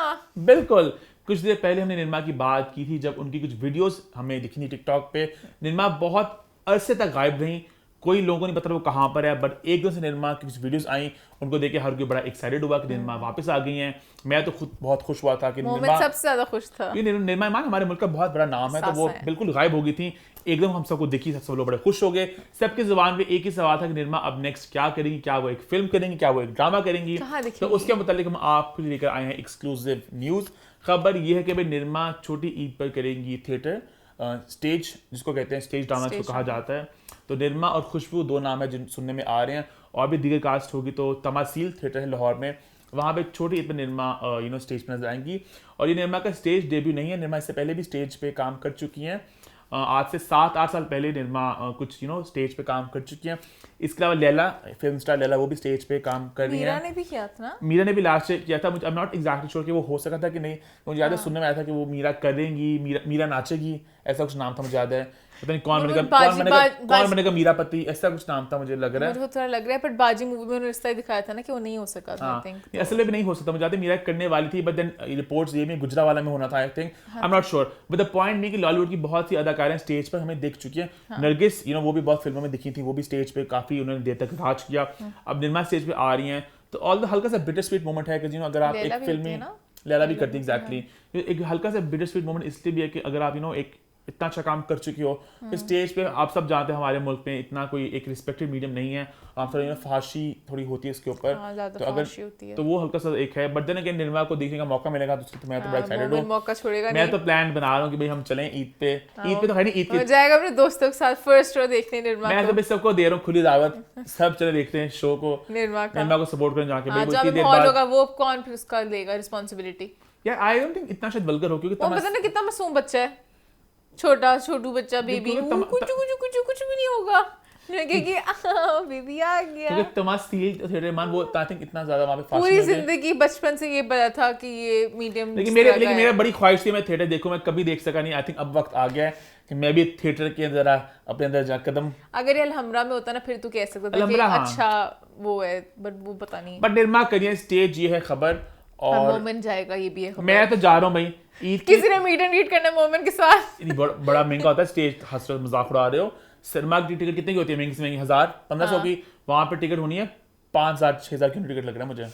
बिल्कुल, कुछ देर पहले हमने निर्मा की बात की थी जब उनकी कुछ वीडियोस हमें दिखी थी टिकटॉक पे। निर्मा बहुत अरसे तक गायब रही, कोई लोगों को नहीं पता वो कहाँ पर है, बट एकदम से निर्मा की कुछ वीडियोस आई, उनको देख के हर कोई बड़ा एक्साइटेड हुआ कि निर्मा वापस आ गई हैं। मैं तो खुद बहुत खुश हुआ था कि निर्मा, सबसे ज्यादा खुश था, ये निर्मा ईमान हमारे मुल्क का बहुत बड़ा नाम है, तो वो बिल्कुल गायब हो गई थी। एकदम हम सबको दिखी, सब लोग बड़े खुश हो गए। सबकी जुबान पे एक ही सवाल था कि निर्मा अब नेक्स्ट क्या करेंगी, क्या वो एक फिल्म करेंगी, क्या वो एक ड्रामा करेंगी। तो उसके मुतालिक हम आपके लिए लेकर आए हैं एक्सक्लूसिव न्यूज़। खबर ये है कि भाई निर्मा छोटी ईद पर करेंगी थिएटर स्टेज, जिसको कहते हैं स्टेज ड्रामा जिसको कहा जाता है। तो निर्मा और खुशबू दो नाम है जिन सुनने में आ रहे हैं, और भी दीगर कास्ट होगी। तो तमासील थिएटर है लाहौर में, वहाँ पे छोटी ईद पर निर्मा स्टेज पर नजर आएंगी। और ये निर्मा का स्टेज डेब्यू नहीं है, निर्मा इससे पहले भी स्टेज पे काम कर चुकी हैं। आज से 7-8 साल पहले निर्मा कुछ स्टेज पे काम कर चुकी हैं। इसके अलावा लैला, फिल्म स्टार लैला, वो भी स्टेज पे काम कर रही है। मीरा ने भी किया था ना, मीरा ने भी लास्ट ईयर किया था। मुझे I am not exactly sure कि वो हो सका था कि नहीं, मुझे याद है सुनने में आया था कि वो मीरा करेंगी, मीरा नाचेगी, ऐसा कुछ नाम था मुझे याद है। पता नहीं कौन बनेगा मीरापति, ऐसा कुछ नाम था मुझे लग रहा है। मुझे थोड़ा लग रहा है, बट बाजी मूवी में उन्होंने रिश्ता दिखाया था ना कि वो नहीं हो सका था। आई थिंक असल में भी नहीं हो सकता, मुझे याद है मीरा करने वाली थी, बट देन रिपोर्ट्स ये में गुजरावाला में होना था I think, I am not sure. But the point नहीं कि लॉलीवुड की बहुत सी अदाकारें स्टेज पर हमें दिख चुकी है। नरगिस वो भी बहुत फिल्मों में दिखी थी, वो भी स्टेज पे काफी उन्होंने देर तक राज किया। अब निर्मा स्टेज पे आ रही हैं, तो ऑल द हल्का सा बिटर स्वीट मोमेंट है कि अगर आप एक फिल्म में, लैला भी करती है एग्जैक्टली, एक हल्का सा बिटर स्वीट मोमेंट इसलिए भी है कि अगर आप एक इतना अच्छा काम कर चुकी हो, फिर स्टेज पे आप सब जानते हैं हमारे मुल्क में इतना कोई एक रिस्पेक्टेड मीडियम नहीं है, आप थोड़ा फाशी थोड़ी होती है इसके ऊपर, तो अगर तो वो हल्का सा एक है। बट देन अगेन निर्मा को देखने का मौका मिलेगा तो मैं तो बड़ा एक्साइटेड हूं, मौका छोड़ेगा मैं तो प्लान बना रहा हूं कि भाई हम चलें ईद पे तो है नहीं, ईद पे जाएगा अपने दोस्तों के साथ फर्स्ट शो देखने निर्मा। मैं तो भाई सबको दे रहा हूं खुली दावत, सब चले देखते हैं शो को, निर्मा को सपोर्ट करें जाके भाई। इतनी देर बाद होगा वो कौन फिर उसका लेगा रिस्पांसिबिलिटी? यार आई डोंट थिंक इतना शायद वल्गर हो, क्योंकि पता नहीं कितना मासूम बच्चा है, छोटू बच्चा, बेबी, कुछ भी नहीं होगा, बेबी आ गया। क्योंकि तमासील थिएटर मान वो आई थिंक इतना ज्यादा वहां पे फास्ट पूरी जिंदगी बचपन से ये पता था कि ये मीडियम। लेकिन मेरा बड़ी ख्वाहिश थी मैं थिएटर देखूं, मैं कभी देख सका नहीं। आई थिंक अब वक्त आ गया है कि मैं भी थिएटर के अंदर अपने अंदर जा कदम। अगर ये अलहमरा में होता ना फिर तू कह सकता था कि अच्छा वो है, बट वो पता नहीं। बट निर्मा करिए स्टेज, ये है खबर। और मोमेंट जाएगा, ये भी है खबर। मैं तो जा रहा हूँ भाई ईद, किसी ने मीट एंड रीड करना मोमेंट के साथ। बड़ा महंगा होता है स्टेज, हंस रहे मजाक उड़ा रहे हो। सिनेमा की टिकट कितने की होती है महंगी से महंगी? 1000-1500 की, वहां पे टिकट होनी है 5000-6000 की टिकट लग रहा है मुझे।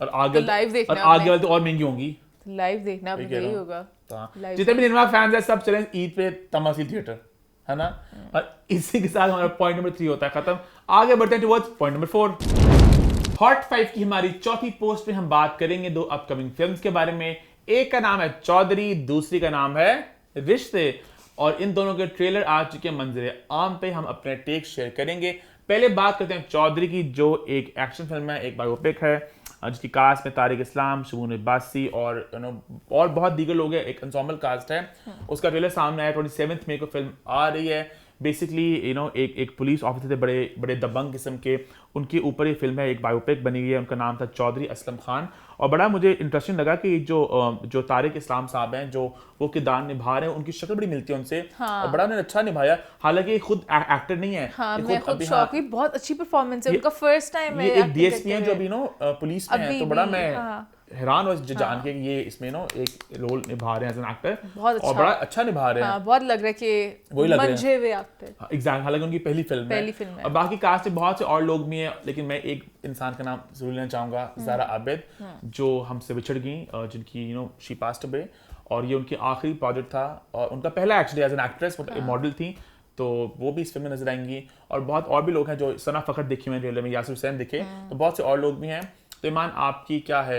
और आगे वाली तो और महंगी होंगी। लाइव देखना यही होगा। जितने भी निर्मा फैंस हैं सब चले ईद पे तमासील थिएटर, है ना। और इसी के साथ हमारा पॉइंट नंबर 3 होता है खत्म। आगे बढ़ते हैं टुवर्ड्स पॉइंट नंबर 4। हॉट 5 की हमारी चौथी पोस्ट पे हम बात करेंगे 2 अपकमिंग फिल्म्स के बारे में। एक का नाम है चौधरी, दूसरी का नाम है रिश्ते, और इन दोनों के ट्रेलर आ चुके हैं मंजर आम पे। हम अपने टेक शेयर करेंगे। पहले बात करते हैं चौधरी की, जो एक एक्शन फिल्म है, एक बायोपिक है, जिसकी कास्ट में तारिक इस्लाम, शबून अब्बासी और बहुत दीगर लोग हैं, एक एंसेम्बल कास्ट है। उसका ट्रेलर सामने आया, 27 मई को फिल्म आ रही है। बेसिकली एक पुलिस ऑफिसर थे बड़े दबंग किस्म के, उनके ऊपर ये फिल्म है, एक बायोपिक बनी हुई है। उनका नाम था चौधरी असलम खान। और बड़ा मुझे इंटरेस्टिंग लगा कि जो तारिक इस्लाम साहब हैं, जो वो किरदार निभा रहे हैं, उनकी शक्ल बड़ी मिलती है उनसे। और बड़ा उन्होंने अच्छा निभाया, हालांकि खुद एक्टर नहीं है। मैं खुद शौक हुई, बहुत अच्छी परफॉर्मेंस है उनका, फर्स्ट टाइम है। एक डीएसपी है जो अभी पुलिस में है, तो बड़ा मैं हैरान हो जान के ये इसमें एक रोल निभा रहे हैं एज एन एक्टर, और बड़ा अच्छा निभा रहे हैं। बहुत लग रहा है कि मंझे हुए एक्टर। एग्जैक्ट, हालांकि उनकी पहली फिल्म है। और बाकी कास्ट में बहुत से और लोग भी हैं, लेकिन मैं एक इंसान का नाम जरूर लेना चाहूंगा, ज़ारा आबिद, जो हमसे बिछड़ गई, जिनकी शी पास्ड अवे, और ये उनकी आखिरी प्रोजेक्ट था, और उनका पहला actually as an actress model थी, तो वो भी इस फिल्म में नजर आएंगी। और बहुत और भी लोग हैं, जो सना फखर देखी मैंने ट्रेलर में, यासिर हुसैन दिखे, तो बहुत से और लोग भी हैं। तो ईमान, आपकी क्या है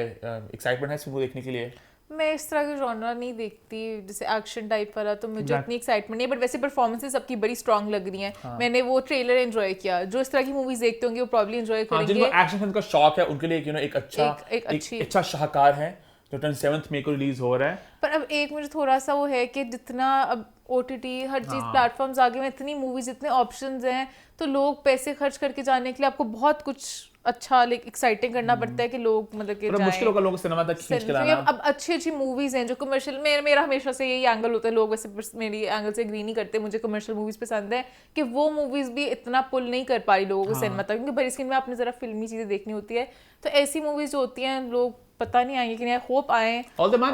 एक्साइटमेंट है इस फिल्म को देखने के लिए? मैं इस तरह के जॉनर नहीं देखती, जैसे एक्शन टाइप वाला, तो मुझे इतनी एक्साइटमेंट नहीं। बट वैसे परफॉर्मेंसेस सबकी बड़ी स्ट्रांग लग रही हैं। मैंने वो ट्रेलर एंजॉय किया। जो इस तरह की मूवीज देखते होंगे वो प्रॉब्ली एंजॉय करेंगे। जिनको एक्शन फिल्म का शौक है उनके लिए एक अच्छा शाहकार है, जो 27 मई को रिलीज हो रहा है। पर अब एक मुझे थोड़ा सा वो है कि जितना अब OTT हर चीज प्लेटफॉर्म्स आगे में, इतनी मूवीज, इतने ऑप्शंस हैं, तो लोग पैसे खर्च करके जाने के लिए आपको बहुत कुछ अच्छा एक्साइटिंग करना पड़ता है कि लोग मतलब कि जाएं। मुश्किल होगा लोगों को सिनेमा तक खींच के लाना। अब अच्छी मूवीज हैं जो कमर्शियल, मेरा हमेशा से यही एंगल होता है, लोग वैसे मेरी एंगल से एग्री नहीं करते, मुझे कमर्शियल मूवीज पसंद है, कि वो मूवीज भी इतना पुल नहीं कर पा रही लोगों को सिनेमा तक, क्योंकि बड़ी स्क्रीन में आपने जरा फिल्मी चीजें देखनी होती है। तो ऐसी मूवीज जो होती हैं, लोग पता नहीं आएंगे कि नहीं, होप आए। Although man,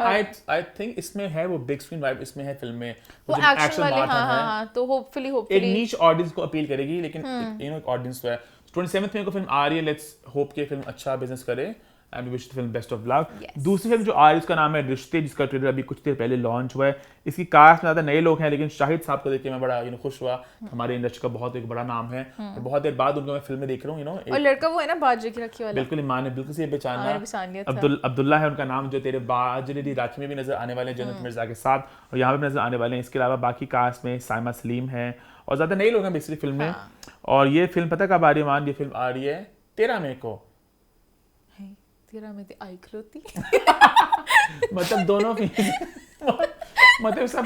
I think इसमें है वो बिग स्क्रीन वाइब इसमें है फिल्म में, वो जो एक्शन वाले, marathon है, हाँ, तो होपफुली एक नीच ऑडियंस को अपील करेगी, लेकिन एक ऑडियंस तो है। 27th में को फिल्म आ रही है, लेट्स होप के फिल्म अच्छा बिजनेस करे and we wish the film best of luck. दूसरी फिल्म जो आ रही है उसका नाम है रिश्ते, जिसका ट्रेलर अभी कुछ देर पहले लॉन्च हुआ है। इसकी कास्ट में ज़्यादा नए लोग हैं, लेकिन शाहिद साहब को देख के मैं बड़ा खुश हुआ। हमारे इंडस्ट्री का बहुत एक बड़ा नाम है और बहुत देर बाद उनको मैं फिल्म में देख रहा हूँ। और लड़का वो है ना बाजरे की राखी वाला, बिल्कुल ईमान ने बिल्कुल से पहचाना। मैंने पहचान लिया था। अब्दुल्ला है उनका नाम, जो तेरे बाजरे दी राखी में भी नजर आने वाले हैं जन्नत मिर्जा के साथ, और यहाँ पे भी नजर आने वाले हैं। इसके अलावा बाकी कास्ट में साइमा सलीम है और ज़्यादा नए लोग हैं बेसिकली फिल्म में। और ये फिल्म पता कब आ रही है मान? ये फिल्म आ रही है 13 मई को। 13 में आई खलोती मतलब दोनों मतलब सब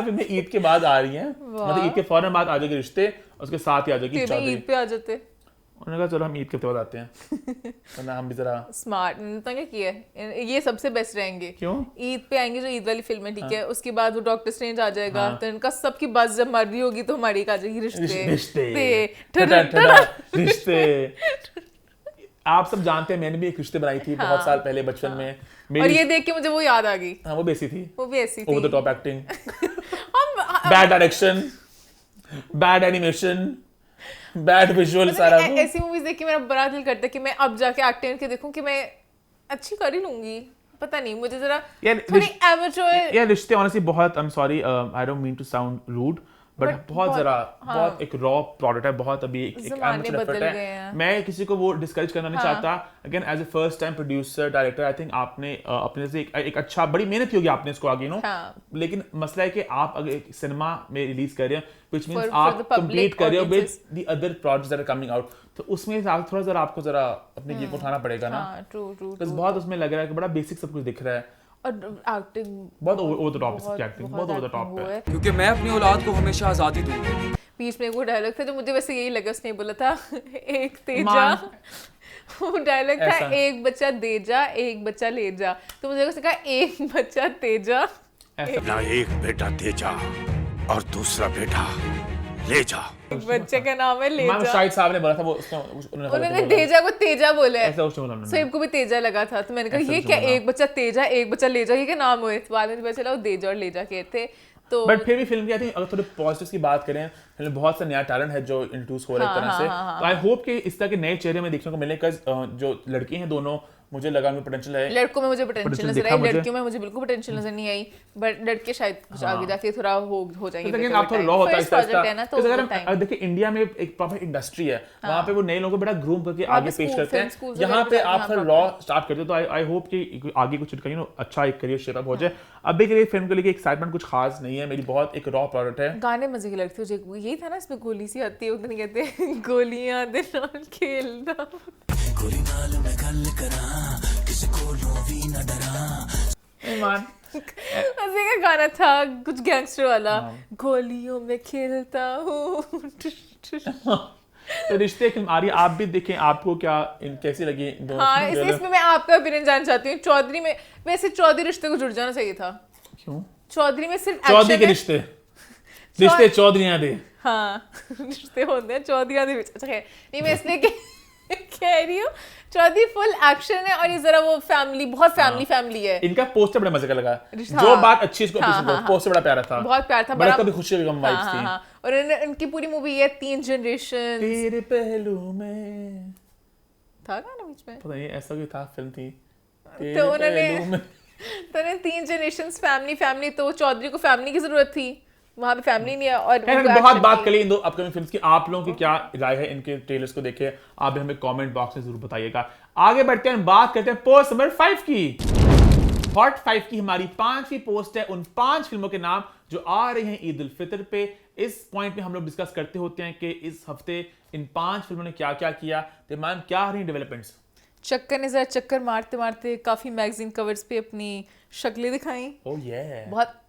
फिल्में ईद के बाद आ रही हैं, मतलब ईद के फौरन बाद आ जाएगी रिश्ते, उसके साथ ही आ जाएगी चौधरी। ईद पे आ जाते। उन्होंने कहा चलो हम ईद के बाद आते हैं, वरना हम भी जरा स्मार्ट तो क्या किया है, ये सबसे बेस्ट रहेंगे। क्यों? ईद पे आएंगे जो ईद वाली फिल्म है, ठीक है, उसके बाद वो डॉक्टर स्ट्रेंज आ जाएगा, तो इनका सबकी बस जब मर रही होगी तो हमारी आ जाएगी रिश्ते। आप सब जानते हैं मैंने भी एक रिश्ते बनाई थी बहुत साल पहले बचपन में, और ये देख के मुझे वो याद आ गई। हाँ वो भी ऐसी थी, वो भी ऐसी थी। Over the top acting, bad direction, bad animation, bad visual, सारा ऐसी मूवीज देख के मेरा बड़ा दिल करता है कि मैं अब जाके एक्टिंग के देखूं कि मैं अच्छी कर ही लूंगी। पता नहीं, मुझे जरा थोड़ी एमेच्योर। यार रिश्ते ऑनेस्टली बहुत, I am sorry, I don't mean to sound rude, but बहुत जरा बहुत एक रॉ प्रोडक्ट है, बहुत अभी एक ज़माने बदल गए हैं। मैं किसी को वो डिस्करेज करना नहीं चाहता। Again as a first time producer director, I think आपने अपने से एक अच्छा, बड़ी मेहनत होगी आपने इसको आगे लेकिन मसला है कि आप अगर सिनेमा में रिलीज कर रहे हैं, व्हिच मींस आप कंप्लीट कर रहे हो with the other products that are coming out, तो उसमें थोड़ा जरा आपको जरा अपने गियर को उठाना पड़ेगा ना। ट्रू बहुत उसमें लग रहा है कि बड़ा बेसिक सब कुछ दिख रहा है, और एक्टिंग बहुत ओवर द टॉप है, एक्टिंग बहुत ओवर द टॉप है, क्योंकि मैं अपनी औलाद को हमेशा आजादी दूंगा। बीच में वो डायलॉग था जो मुझे वैसे यही लगा, उसने बोला था एक तेजा, वो डायलॉग था एक बच्चा दे जा एक बच्चा ले जा, तो मुझे उसने कहा एक बच्चा तेजा, ना एक बेटा दे जा और दूसरा बेटा ले जा। बच्चे का नाम है ले जा। शाहिद साहब ने बोला था, वो उन्होंने तेजा को तेजा बोला है, ऐसा उसने बोला उन्होंने। सेब को भी तेजा लगा था, तो मैंने कहा ये क्या एक बच्चा तेजा एक बच्चा ले जा, ये क्या नाम हुए? बाद में पता चला वो देजा और ले जा के थे। तो बट फिर भी फिल्म की आई थिंक अगर थोड़े पॉजिटिव्स की बात करें, फिल्म बहुत सा नया टैलेंट है जो इंट्रोड्यूस हो रहा है एक तरह से, तो आई होप कि इस तरह के नए चेहरे में देखने को मिले। जो लड़की हैं दोनों, मुझे लगा उनमें पोटेंशियल है। लड़कों में मुझे पोटेंशियल नजर आई, लड़कियों में मुझे बिल्कुल पोटेंशियल नजर नहीं आई, बट लड़के शायद कुछ आगे जाके थोड़ा हो जाएंगे। लेकिन आप थोड़ा रॉ होता है तो अगर देखिए इंडिया में एक प्रॉपर इंडस्ट्री है, वहाँ पे वो नए लोगों को बड़ा ग्रूम करके आगे पेश करते हैं, यहाँ पे आप थोड़ा रॉ स्टार्ट करते हो, तो आई होप कि आगे कुछ अच्छा एक करियर शेप अप हो जाए। अभी के लिए फिल्म को लेके एक्साइटमेंट कुछ खास नहीं है मेरी, बहुत एक रॉ प्रोडक्ट है। गाने मजे के लगते थे मुझे, यही था ना इसमें गोली सी आती है, उतनी कहते गोलियां दे नाल खेलदा, गोली नाल मैं गल करा किसी को लोवी ना डरा, ईमान ऐसे का गाना था कुछ गैंगस्टर वाला, गोलियों में खेलता हूँ। तो रिश्ते फिल्म आ रही है, आप भी देखें, आपको क्या कैसी लगी इन दोनों? हाँ, इसमें मैं आपका ओपिनियन जानना चाहती हूँ। चौधरी में वैसे चौधरी रिश्ते को जुड़ जाना चाहिए था। क्यों? चौधरी में सिर्फ चौधरी के रिश्ते चौधरियां दे, हाँ रिश्ते होते हैं चौधरियां दे विच। अच्छा नहीं, मैं इसलिए कह रही हूँ चौधरी फुल एक्शन है और ये जरा वो फैमिली, बहुत फैमिली है। इनका पोस्टर बड़ा मजे का लगा, जो बात अच्छी इसको पोस्टर बड़ा प्यारा था, बहुत प्यारा था, बड़ा कभी खुशी हुई वाइब्स थी। और इनकी पूरी मूवी है 3 जनरेशन, तेरे पहलू में था गाना बीच में, पता नहीं ऐसा कोई था, फिल्म थी तो उन्होंने 3 जनरेशंस फैमिली, तो चौधरी को फैमिली की जरूरत थी, वहाँ पे फैमिली नहीं है। और बहुत बात कर ली इन दो अपकमिंग फिल्म्स की। आप लोगों की क्या राय है इनके ट्रेलर्स को देखे, आप भी हमें कमेंट बॉक्स में जरूर बताइएगा। आगे बढ़ते हैं, बात करते हैं पोस्ट नंबर 5 की। हॉट 5 की हमारी 5वीं पोस्ट है उन 5 फिल्मों के नाम जो आ रही हैं ईद उल फितर पे। इस पॉइंट में हम लोग डिस्कस करते होते हैं कि इस हफ्ते इन 5 फिल्मों ने क्या क्या किया, तेमान क्या आ रही डेवलपमेंट्स। चक्कर ने जरा चक्कर मारते मारते काफी मैगजीन कवर्स पे अपनी शक्लें दिखाई। ओह ये बहुत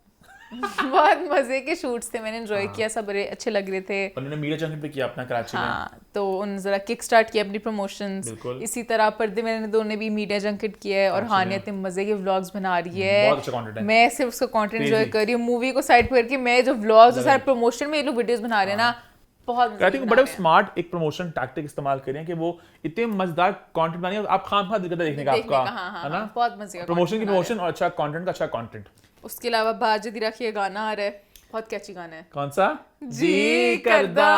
मजे के शूट्स थे, मैंने एंजॉय किया, सब बड़े अच्छे लग रहे थे। उन्होंने मीडिया जंक्शन पे किया अपना कराची में, तो उन्होंने जरा किक स्टार्ट किया अपनी प्रमोशंस। इसी तरह पर्दे मैंने दोनों ने भी मीडिया जंकेट किया है और हानिया इतने मजे के व्लॉग्स बना रही है, बहुत अच्छा कंटेंट है। मैं सिर्फ उसका कंटेंट एंजॉय कर रही हूँ, मूवी को साइड पर करके मैं जो व्लॉग्स और सारे प्रमोशन में ये लोग वीडियोस बना रहे हैं ना, बहुत आई थिंक बड़े स्मार्ट एक प्रमोशन टैक्टिक इस्तेमाल करें कि वो इतने मजेदार कंटेंट बनाएंगे, आप खाम दिल करता है देखने का आपका, है ना? बहुत मजे का प्रमोशन की प्रमोशन और अच्छा कंटेंट का अच्छा कंटेंट। उसके अलावा बाजे दी रखिए गाना आ रहा है, बहुत कैची गाना है। कौन सा? जी करदा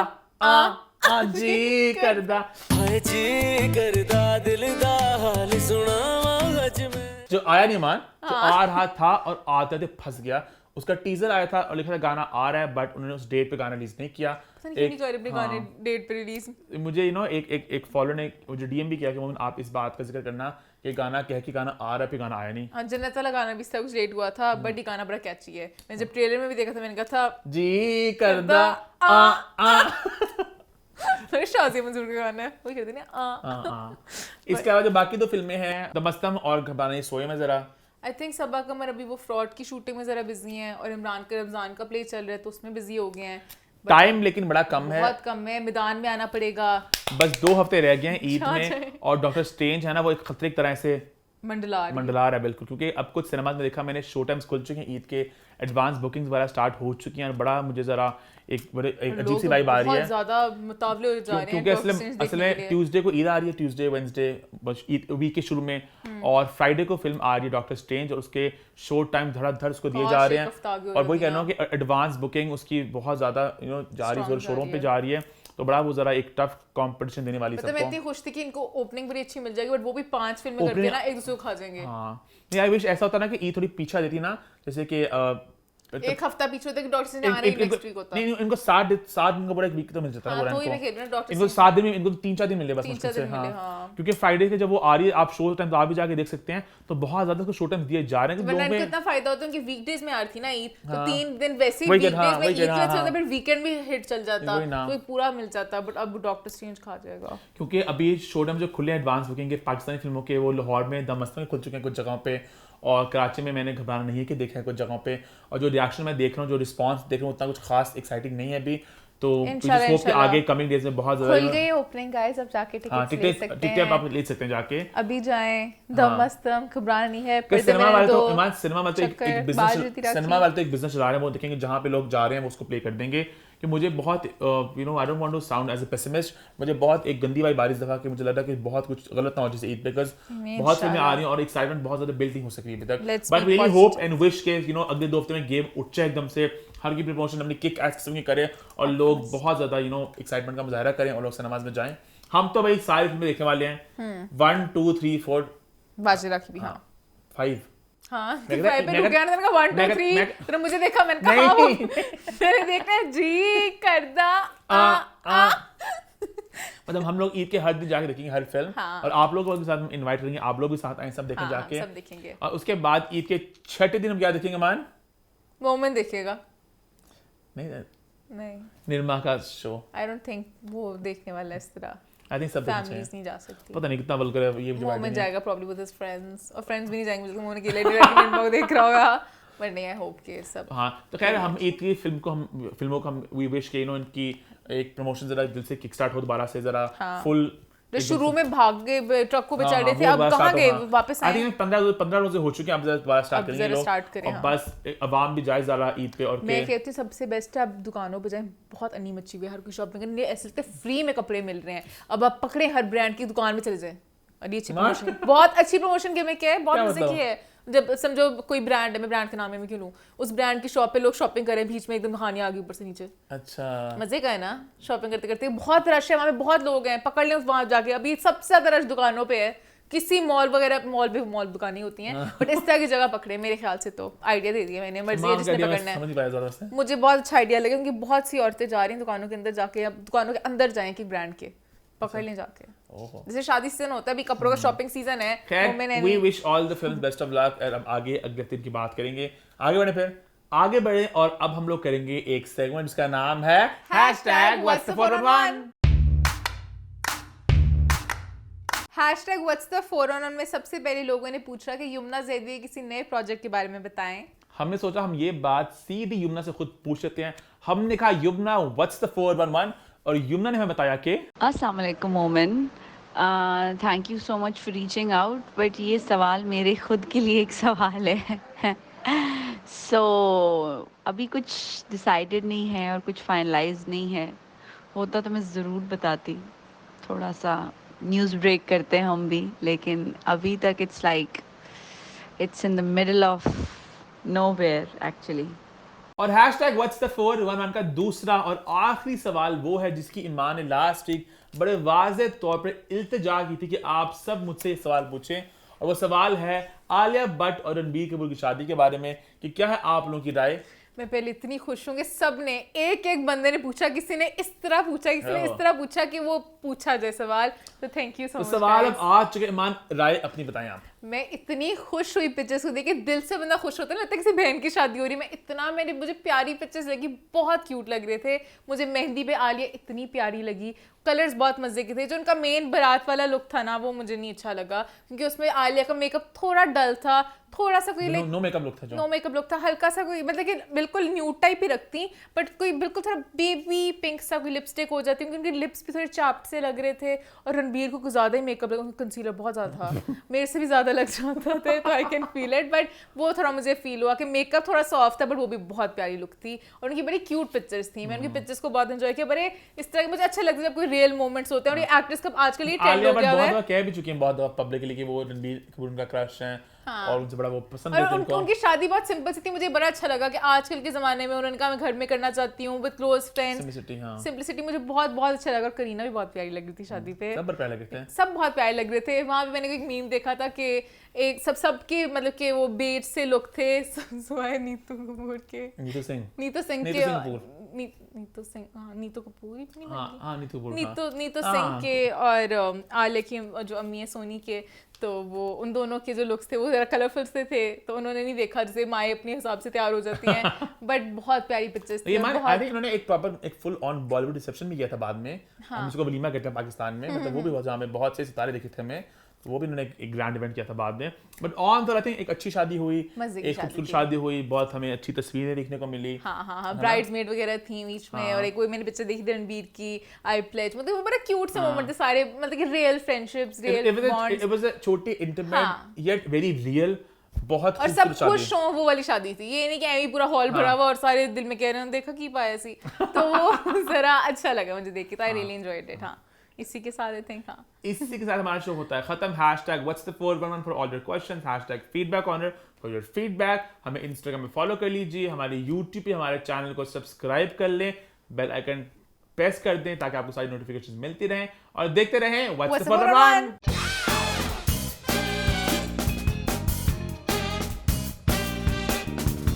आ जी करदा, हाय जी करदा दिल दा हाल सुनावा अज मैं। जो आया नहीं मान, जो आ रहा था और आते थे फंस गया। उसका टीजर आया था और लिखा था गाना आ रहा है, बट उन्होंने उस डेट पे गाना रिलीज नहीं किया। गाने डेट पे रिलीज। मुझे एक फॉलोअर ने मुझे डीएम भी किया कि मोमिन आप इस बात का जिक्र करना कि गाना कह के गाना आ रहा है, फिर गाना आया नहीं। हाँ, जन्नत वाला गाना भी कुछ लेट हुआ था, बट ये गाना बड़ा कैची है। मैं जब ट्रेलर में भी देखा था मैंने कहा था जी करदा आ शाज़िया मंसूर का गाना है, वही कहते हैं आ। इसके अलावा जो बाकी दो फिल्में हैं दमस्तम और घबराने सोए में जरा, आई थिंक सबा कमर अभी वो फ्रॉड की शूटिंग में जरा बिजी हैं और इमरान का रमजान का प्ले चल रहा है तो उसमें बिजी हो गए हैं। टाइम लेकिन बड़ा कम है, बहुत कम है, मैदान में आना पड़ेगा। बस 2 हफ्ते रह गए हैं ईद में, और डॉक्टर स्ट्रेंज है ना वो एक खतरे की तरह से मंडला रहा है बिल्कुल, क्योंकि अब कुछ सिनेमा में देखा मैंने शो टाइम्स खुल चुके हैं, ईद के एडवांस बुकिंग्स वगैरह स्टार्ट हो चुकी हैं और बड़ा मुझे जरा एक अजीब सी वाइब आ रही है, बहुत ज्यादा मुताबिले हो जा रहे हैं क्योंकि असल में ट्यूसडे को ईद आ रही है, ट्यूसडे वेडनेसडे वीक के शुरू में, और फ्राइडे को फिल्म आ रही है डॉक्टर स्ट्रेंज और उसके शॉर्ट टाइम धड़ाधड़ उसको दिए जा रहे हैं, और वही कह रहा हूँ कि एडवांस बुकिंग उसकी बहुत ज्यादा जा रही है, शोरों पे जा रही है, तो बड़ा वो जरा एक टफ कंपटीशन देने वाली सबको। मैं इतनी खुश थी कि इनको ओपनिंग बड़ी अच्छी मिल जाएगी, बट वो भी 5 फिल्में करके ना एक दूसरे को खा जाएंगे। हाँ, नहीं आई विश ऐसा होता ना कि ईद थोड़ी पीछा देती ना, जैसे कि एक हफ्ता पीछे होता है कि डॉक्टर से आ रही नेक्स्ट वीक होता है। नहीं इनको 7 दिन का बड़ा एक वीक तो मिल जाता है तो वही मैं कह रही हूं डॉक्टर इनको 7 दिन में इनको 3-4 दिन मिले बस मुश्किल से। हाँ, क्योंकि फ्राइडे के जब वो आ रही है आप शो टाइम तो आप भी जाके देख सकते हैं, तो बहुत ज्यादा उसको शो टाइम दिए जा रहे हैं कि लोगों में कितना फायदा होता है कि वीकडेज में आ रही थी ना ईद, तो 3 दिन वैसे ही वीकडेज में ईद के चलते फिर वीकेंड भी हिट चल जाता तो पूरा मिल जाता, बट अब डॉक्टर स्ट्रेंज खा जाएगा। क्योंकि अभी शो टाइम जो खुले एडवांस बुकिंग के पाकिस्तानी फिल्मों के वो लाहौर में दमस्तम में खुल चुके हैं कुछ जगहों पे, और कराची में मैंने घबराना नहीं है कि देखा है कुछ जगहों पे, और जो रिएक्शन मैं देख रहा हूँ जो रिस्पांस देख रहा हूँ उतना कुछ खास एक्साइटिंग नहीं है अभी, तो होप कि आगे कमिंग डेज में बहुत ज्यादा खुल गई ओपनिंग गाइस, अब जाके टिकट आप ले सकते हैं जाके, अभी जाएं दमस्तम घबराना नहीं है। सिनेमा वाले तो एक बिजनेस चला रहे हैं, वो देखेंगे जहाँ पे लोग जा रहे हैं वो उसको प्ले कर देंगे। कि मुझे बहुत I don't want to sound as a pessimist, मुझे बहुत एक गंदी वाली बारिश दफा कि मुझे लगा कि बहुत कुछ गलत ना हो जैसे ईद, बिकॉज बहुत फिल्में आ रही हैं और एक्साइटमेंट बहुत ज्यादा बिल्ड नहीं हो सकी अभी तक, but really hope and wish के अगले 2 हफ्ते में गेम उठ जाए एकदम से, हर की प्रमोशन अपनी किक एस किस्म की करे और लोग बहुत ज्यादा एक्साइटमेंट का मुजाहरा करें और लोग सिनेमाज में जाएं। हम तो भाई सारी फिल्में देखने वाले हैं 1 2 3 4 बाजी राखी भी, हाँ 5 हाँ, मुझे देखा मैंने कहा मैंने देखा जी करदा मतलब हम लोग ईद के हर दिन जाके देखेंगे हर फिल्म, हाँ। और आप लोग के साथ इनवाइट करेंगे, आप लोग भी साथ आए सब देखें जाके, सब देखेंगे। और उसके बाद ईद के 6ठे दिन हम क्या देखेंगे मान? मोमेंट देखेगा नहीं निर्मा का शो, आई डोंट थिंक वो देखने वाला है इस तरह, आई थिंक सब फैमिलीज नहीं जा सकती, पता नहीं कितना वल्गर है ये मोमेंट जाएगा प्रॉब्ली विद हिज फ्रेंड्स, और फ्रेंड्स भी नहीं जाएंगे बिल्कुल मोमेंट के लिए डायरेक्टली देख रहा होगा, बट नहीं आई होप के सब। हाँ तो खैर हम ईद की फिल्मों को हम वी विश के इनकी एक प्रमोशन जरा दिल से किक स्टार्ट हो दोबारा से जरा फुल, जो शुरू में भाग गए ट्रक को पे चढ़ रहे थे, अब कहां गए वापस आए? आई थिंक 15 रोजे हो चुके हैं, अब दोबारा स्टार्ट करेंगे लोग, और बस अवाम भी जाए ज़रा ईद पे। और मैं कहती हूँ सबसे बेस्ट है, अब दुकानों पे जाएं, बहुत अनी मची हुई है हर कोई शॉपिंग करने, ऐसे लगता है फ्री में कपड़े मिल रहे हैं, अब आप पकड़े हर ब्रांड की दुकान में चले जाएं, और ये अच्छी प्रमोशन, बहुत अच्छी प्रमोशन के में क्या है, बहुत मजे की है। जब समझो कोई ब्रांड है, मैं ब्रांड का नाम है मैं क्यों लूं, उस ब्रांड की शॉप पे लोग शॉपिंग करें, बीच में एकदम कहानी आ गई ऊपर से नीचे, अच्छा मजे का है ना, शॉपिंग करते करते बहुत रश है वहाँ पे, बहुत लोग हैं, पकड़ लें वहाँ जाके। अभी सबसे ज्यादा रश दुकानों पे है, किसी मॉल वगैरह, मॉल दुकानें होती हैं, बट इस तरह की जगह पकड़े मेरे ख्याल से, तो आइडिया दे दिया मैंने, मर्जी है जिसने पकड़ना है। मुझे बहुत अच्छा आइडिया लगा, क्योंकि बहुत सी औरतें जा रही हैं दुकानों के अंदर जाके, अब दुकानों के अंदर जाएं कि ब्रांड के पकड़ लें जाके, जैसे शादी सीजन होता है, अभी कपड़ों का शॉपिंग सीजन है। We wish all the films best of luck, और अब आगे अगले दिन की बात करेंगे, आगे बढ़े और अब हम लोग करेंगे एक सेगमेंट जिसका नाम है What's the 411। What's the 411 में सबसे पहले लोगों ने पूछा कि यमुना ज़ैदी किसी नए प्रोजेक्ट के बारे में बताएं। हमने सोचा हम ये बात सीधी यमुना से खुद पूछ लेते हैं। हमने कहा यमुना व्हाट्स द 411, और यमुना ने हमें बताया कि अस्सलाम वालेकुम मोमिन, thank you so much for reaching out, but ये सवाल मेरे खुद के लिए एक सवाल है। सो अभी कुछ डिसाइडेड नहीं है और कुछ फाइनलाइज नहीं है, होता तो मैं ज़रूर बताती। थोड़ा सा न्यूज़ ब्रेक करते हैं हम भी, लेकिन अभी तक it's like it's in the middle of nowhere actually. और हैशटैग व्हाट्स द 411 का दूसरा और आखिरी सवाल वो है जिसकी ईमान ने लास्ट वीक बड़े वाज़ेह तौर पर इल्तिजा की थी कि आप सब मुझसे ये सवाल पूछें, और वो सवाल है आलिया भट्ट और रणबीर कपूर की शादी के बारे में कि क्या है आप लोगों की राय। मैं पहले इतनी खुश हूँ कि सब ने एक एक बंदे ने पूछा, किसी ने इस तरह पूछा, किसी ने इस तरह पूछा कि वो पूछा जाए सवाल। तो थैंक यू सो मच। सवाल अब आ चुके, ईमान राय अपनी बताएं आप। मैं इतनी खुश हुई पिक्चर्स को देख के, दिल से बंदा खुश होता है ना, लगता है किसी बहन की शादी हो रही है। मैं इतना मुझे प्यारी पिक्चर्स लगी, बहुत क्यूट लग रहे थे। मुझे मेहंदी पे आलिया इतनी प्यारी लगी, कलर्स बहुत मजे के थे। जो उनका मेन बारात वाला लुक था ना, वो मुझे नहीं अच्छा लगा क्योंकि उसमें आलिया का मेकअप थोड़ा डल था, थोड़ा सा कोई नो मेकअप लुक था, नो मेकअप लुक था, हल्का सा कोई मतलब कि बिल्कुल न्यूड टाइप ही रखती, बट कोई बिल्कुल थोड़ा बेबी पिंक सा कोई लिपस्टिक हो जाती, क्योंकि उनके लिप्स भी थोड़े चाप्ट से लग रहे थे। और रणबीर को कुछ ज्यादा ही मेकअप लगा, कंसीलर बहुत ज्यादा था, मेरे से भी ज्यादा लग जाता था, तो I can feel it. But वो थोड़ा मुझे फील हुआ कि मेकअप थोड़ा सॉफ्ट था, बट वो भी बहुत प्यारी लुक थी। और उनकी बड़ी क्यूट पिक्चर्स थी, मैं उनकी पिक्चर्स को बहुत एंजॉय किया। बड़े इस तरह के मुझे अच्छा लगता है जब कोई रियल मोमेंट्स होते हैं। और ये एक्ट्रेस का आजकल ये ट्रेंड हो गया है, कह भी चुके हैं बहुत पब्लिकली कि वो रणबीर कपूर उनका क्रश है। और उनसे बड़ा वो पसंद है उनको। उनकी शादी बहुत सिंपल सी थी, मुझे बड़ा अच्छा लगा कि आजकल के जमाने में उन्होंने कहा मैं घर में करना चाहती हूँ विद क्लोज फ्रेंड्स। सिंपलिसिटी मुझे बहुत बहुत अच्छा लगा। करीना भी बहुत प्यारी लग रही थी शादी पे, सब प्यारे लग रहे थे, सब बहुत प्यारे लग रहे थे। वहां पे मैंने एक मीम देखा था कि एक सबके मतलब कि वो बेट से लोग थे सुहाए नीतू कपूर के, नीतू सिंह के और आलिया की जो अम्मी है सोनी के, तो वो उन दोनों के जो लुक्स थे वो जरा कलरफुल से थे, तो उन्होंने नहीं देखा जैसे माएँ अपने हिसाब से तैयार हो जाती हैं। बट बहुत प्यारी पिक्चर्स थी। उन्होंने एक प्रॉपर एक फुल ऑन बॉलीवुड रिसेप्शन भी किया था बाद में, हम उसको वलीमा कहते हैं पाकिस्तान में, मतलब वो भी बहुत, जहाँ में बहुत से सितारे दिखे थे हमें, तो वो भी उन्होंने एक ग्रैंड इवेंट किया था बाद में। बट ऑन तो आई थिंक एक अच्छी शादी हुई, एक खूबसूरत शादी हुई, बहुत हमें अच्छी तस्वीरें देखने को मिली। हाँ, ब्राइड्समेड वगैरह थी बीच में। और एक कोई मैंने पिक्चर देखी थी रणबीर की, आई प्लेज, मतलब वो बड़ा क्यूट से मोमेंट थे सारे, मतलब कि real friendships, real bonds. It was a छोटी इंटिमेट येट वेरी रियल, बहुत और सब खुश हों, वो वाली शादी थी। ये नहीं कि ऐਵੇਂ पूरा हॉल भरा हुआ और सारे दिल में कह रहे हैं देखा की पाया सी, तो वो जरा अच्छा लगा मुझे देख के, तो आई रियली एंजॉयड इट। हाँ, इसी के साथ आई थिंक इसी के साथ हमारा शो होता है खत्म। Hashtag what's the 411 for all your questions, hashtag feedback honour for your feedback. हमें इंस्टाग्राम में फॉलो कर लीजिए, हमारे यूट्यूब पे हमारे चैनल को सब्सक्राइब कर लें, बेल आइकन प्रेस कर दें ताकि आपको सारी नोटिफिकेशंस मिलती रहें, और देखते रहें व्हाट्स द 411।